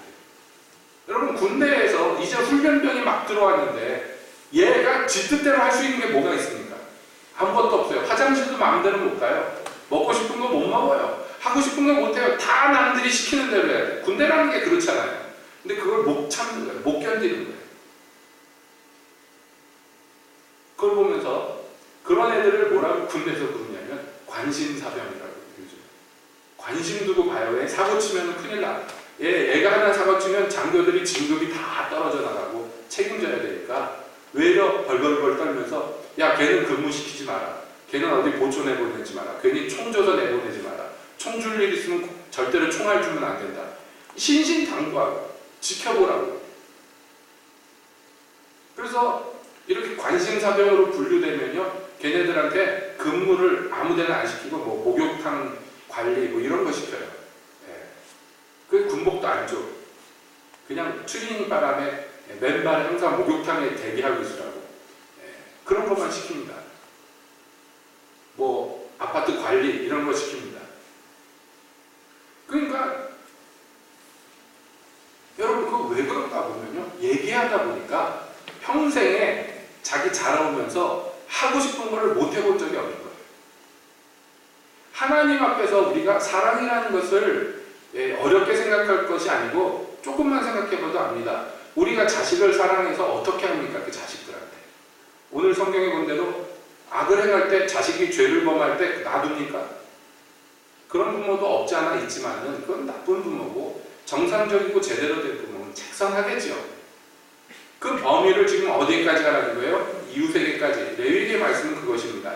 여러분 군대에서 이제 훈련병이 막 들어왔는데 얘가 지 뜻대로 할 수 있는 게 뭐가 있습니까? 아무것도 없어요. 화장실도 마음대로 못 가요. 먹고 싶은 거 못 먹어요. 하고 싶은 거 못 해요. 다 남들이 시키는 대로 해야 돼요. 군대라는 게 그렇잖아요. 근데 그걸 못 참는 거예요. 못 견디는 거예요. 그걸 보면서 그런 애들을 뭐라고 군대에서 부르냐면 관심사병이라고 요즘. 관심 두고 봐요. 왜 사고 치면 큰일 나. 애가 하나 사고 치면 장교들이 진급이 다 떨어져 나가고 책임져야 되니까 외려 벌벌벌 떨면서 야 걔는 근무시키지 마라. 걔는 어디 보초 내보내지 마라. 괜히 총 줘서 내보내지 마라. 총 줄 일 있으면 절대로 총알 주면 안 된다. 신신당부하고 지켜보라고. 그래서 이렇게 관심사병으로 분류되면요, 걔네들한테 근무를 아무데나 안 시키고 뭐 목욕탕 관리 뭐 이런 거 시켜요. 예. 그 군복도 안 줘. 그냥 추리닝 바람에 맨발에 항상 목욕탕에 대기하고 있으라고. 예. 그런 것만 시킵니다. 뭐 아파트 관리 이런 거 시킵니다. 그러니까 여러분 그거 왜 그런가 보면요, 얘기하다 보니까 평생에 자기 자라오면서 하고 싶은 거를 못 해본 적이 없는 거예요. 하나님 앞에서 우리가 사랑이라는 것을 어렵게 생각할 것이 아니고 조금만 생각해봐도 압니다. 우리가 자식을 사랑해서 어떻게 합니까? 그 자식들한테. 오늘 성경에 본 대로 악을 행할 때 자식이 죄를 범할 때 놔둡니까? 그런 부모도 없지 않아 있지만은 그건 나쁜 부모고 정상적이고 제대로 된 부모는 책선하겠죠. 그 범위를 지금 어디까지 하라는 거예요? 이웃에게까지. 레위기의 말씀은 그것입니다.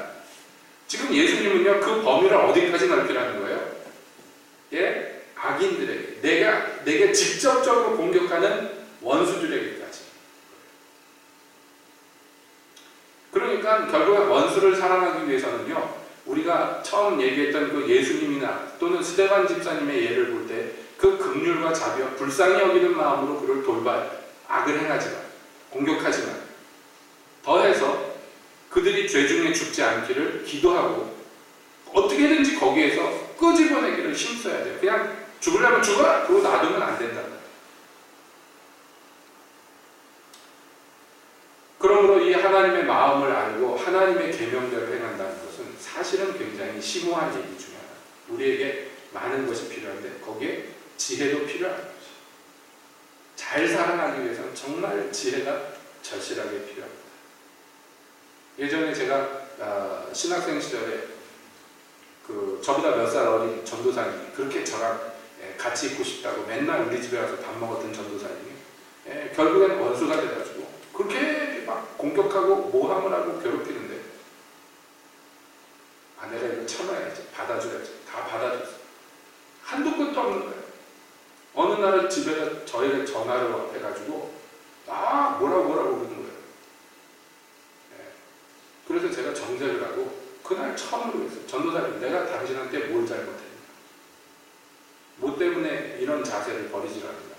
지금 예수님은요, 그 범위를 어디까지 넓히라는 거예요? 예? 악인들에게. 내게 직접적으로 공격하는 원수들에게까지. 그러니까 결국은 원수를 사랑하기 위해서는요, 우리가 처음 얘기했던 그 예수님이나 또는 스데반 집사님의 예를 볼 때 그 긍휼과 자비와 불쌍히 여기는 마음으로 그를 돌봐 악을 행하지만, 공격하지만, 더해서 그들이 죄 중에 죽지 않기를 기도하고 어떻게든지 거기에서 끄집어내기를 힘써야 돼요. 그냥 죽으려면 죽어라! 그러고 놔두면 안 된다. 그러므로 이 하나님의 마음을 알고 하나님의 계명대로 행한다는 것은 사실은 굉장히 심오한 얘기 중에 하나. 우리에게 많은 것이 필요한데 거기에 지혜도 필요한 거죠. 잘 사랑하기 위해서는 정말 지혜가 절실하게 필요합니다. 예전에 제가 신학생 시절에 저보다 몇 살 어린 전도사님이 그렇게 저랑 같이 있고 싶다고 맨날 우리 집에 와서 밥 먹었던 전도사님이 결국엔 원수가 돼가지고 그렇게 막 공격하고 모함을 하고 괴롭히는데 내가 이거 참아야지, 받아줘야지. 다 받아줬어. 한도 끝도 없는 거예요. 어느 날 집에 저에게 전화를 해가지고 뭐라고 그러는 거예요. 그래서 제가 정죄를 하고 그날 처음으로 했어요. 전도사님, 내가 당신한테 뭘 잘못했냐? 뭐 때문에 이런 자세를 버리질 않느냐?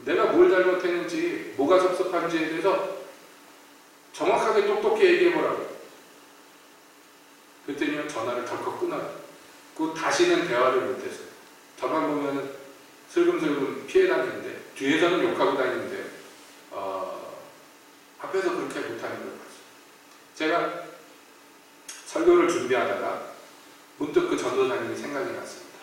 내가 뭘 잘못했는지, 뭐가 섭섭한지에 대해서 정확하게 똑똑히 얘기해보라고. 그랬더니 전화를 덜컥 끊어요. 그 다시는 대화를 못했어요. 저만 보면 슬금슬금 피해 다니는데 뒤에서는 욕하고 다니는데 앞에서 그렇게 못하는 걸 봤어요. 제가 설교를 준비하다가 문득 그 전도사님이 생각이 났습니다.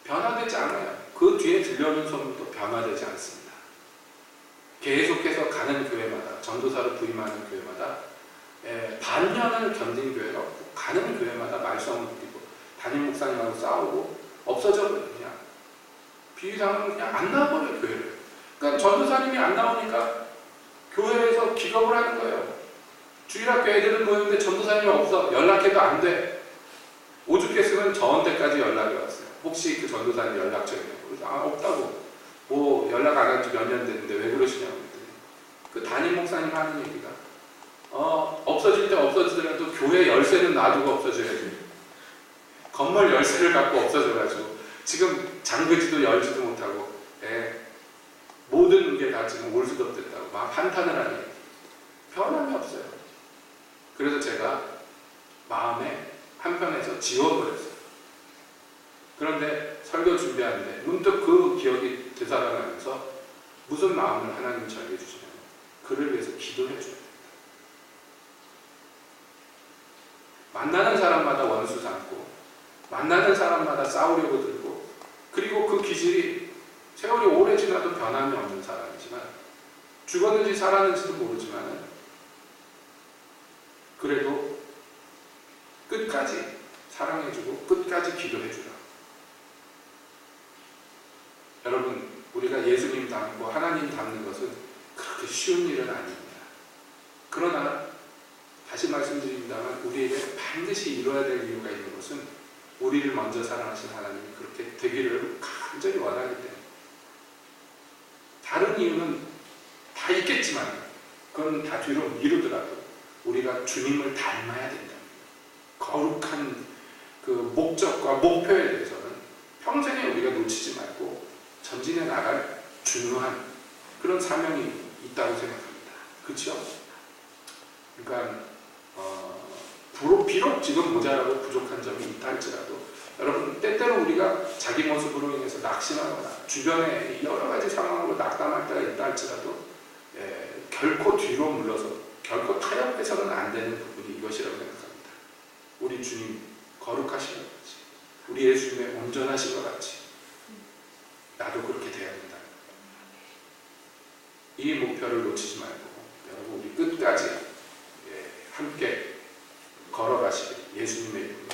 변화되지 않아요. 그 뒤에 들려오는 소문도 변화되지 않습니다. 계속해서 가는 교회마다, 전도사로 부임하는 교회마다 반년을 견딘 교회가 없고, 가는 교회마다 말썽을 부리고 담임 목사님하고 싸우고 없어져버려요. 그냥 비유상은 그냥 안 나와버려요, 교회를. 그러니까 전도사님이 안 나오니까 교회에서 기겁을 하는 거예요. 주일학교 애들은 모였는데 전도사님이 없어. 연락해도 안 돼. 오죽했으면 저한테까지 연락이 왔어요. 혹시 그 전도사님 연락처 있냐고. 그래서 없다고. 뭐 연락 안 한 지 몇 년 됐는데 왜 그러시냐고 했더니 그 담임 목사님 하는 얘기가 없어질 때 없어지더라도 교회 열쇠는 놔두고 없어져야지. 건물 열쇠를 갖고 없어져가지고 지금 잠그지도 열지도 못하고 모든 게 다 지금 올수덥됐다고 막 한탄을 하니 변함이 없어요. 그래서 제가 마음에 한편에서 지워버렸어요. 그런데 설교 준비하는데 문득 그 기억이 되살아나면서 무슨 마음을 하나님이 저에게 주시냐면 그를 위해서 기도해 줘야 됩니다. 만나는 사람마다 원수 삼고 만나는 사람마다 싸우려고 들고 그리고 그 기질이 세월이 오래 지나도 변함이 없는 사람이지만 죽었는지 살았는지도 모르지만 그래도 끝까지 사랑해주고 끝까지 기도해주라. 여러분, 우리가 예수님 닮고 하나님 닮는 것은 그렇게 쉬운 일은 아닙니다. 그러나 다시 말씀드립니다만 우리에게 반드시 이루어야 될 이유가 있는 것은 우리를 먼저 사랑하신 하나님이 그렇게 되기를 간절히 원하기 때문에. 다른 이유는 다 있겠지만 그건 다 뒤로 미루더라도 우리가 주님을 닮아야 된다. 거룩한 그 목적과 목표에 대해서는 평생에 우리가 놓치지 말고 전진해 나갈 중요한 그런 사명이 있다고 생각합니다. 그렇죠? 그러니까 비록 지금 모자라고 부족한 점이 있다 할지라도 여러분 때때로 우리가 자기 모습으로 인해서 낙심하거나 주변에 여러 가지 상황으로 낙담할 때가 있다 할지라도 결코 뒤로 물러서 결코 타협해서는 안 되는 부분이 이것이라고 생각합니다. 우리 주님 거룩하신 것 같이 우리 예수님의 온전하신 것 같이 나도 그렇게 돼야 된다. 이 목표를 놓치지 말고 여러분 우리 끝까지 함께 걸어가시길 예수님의 이름으로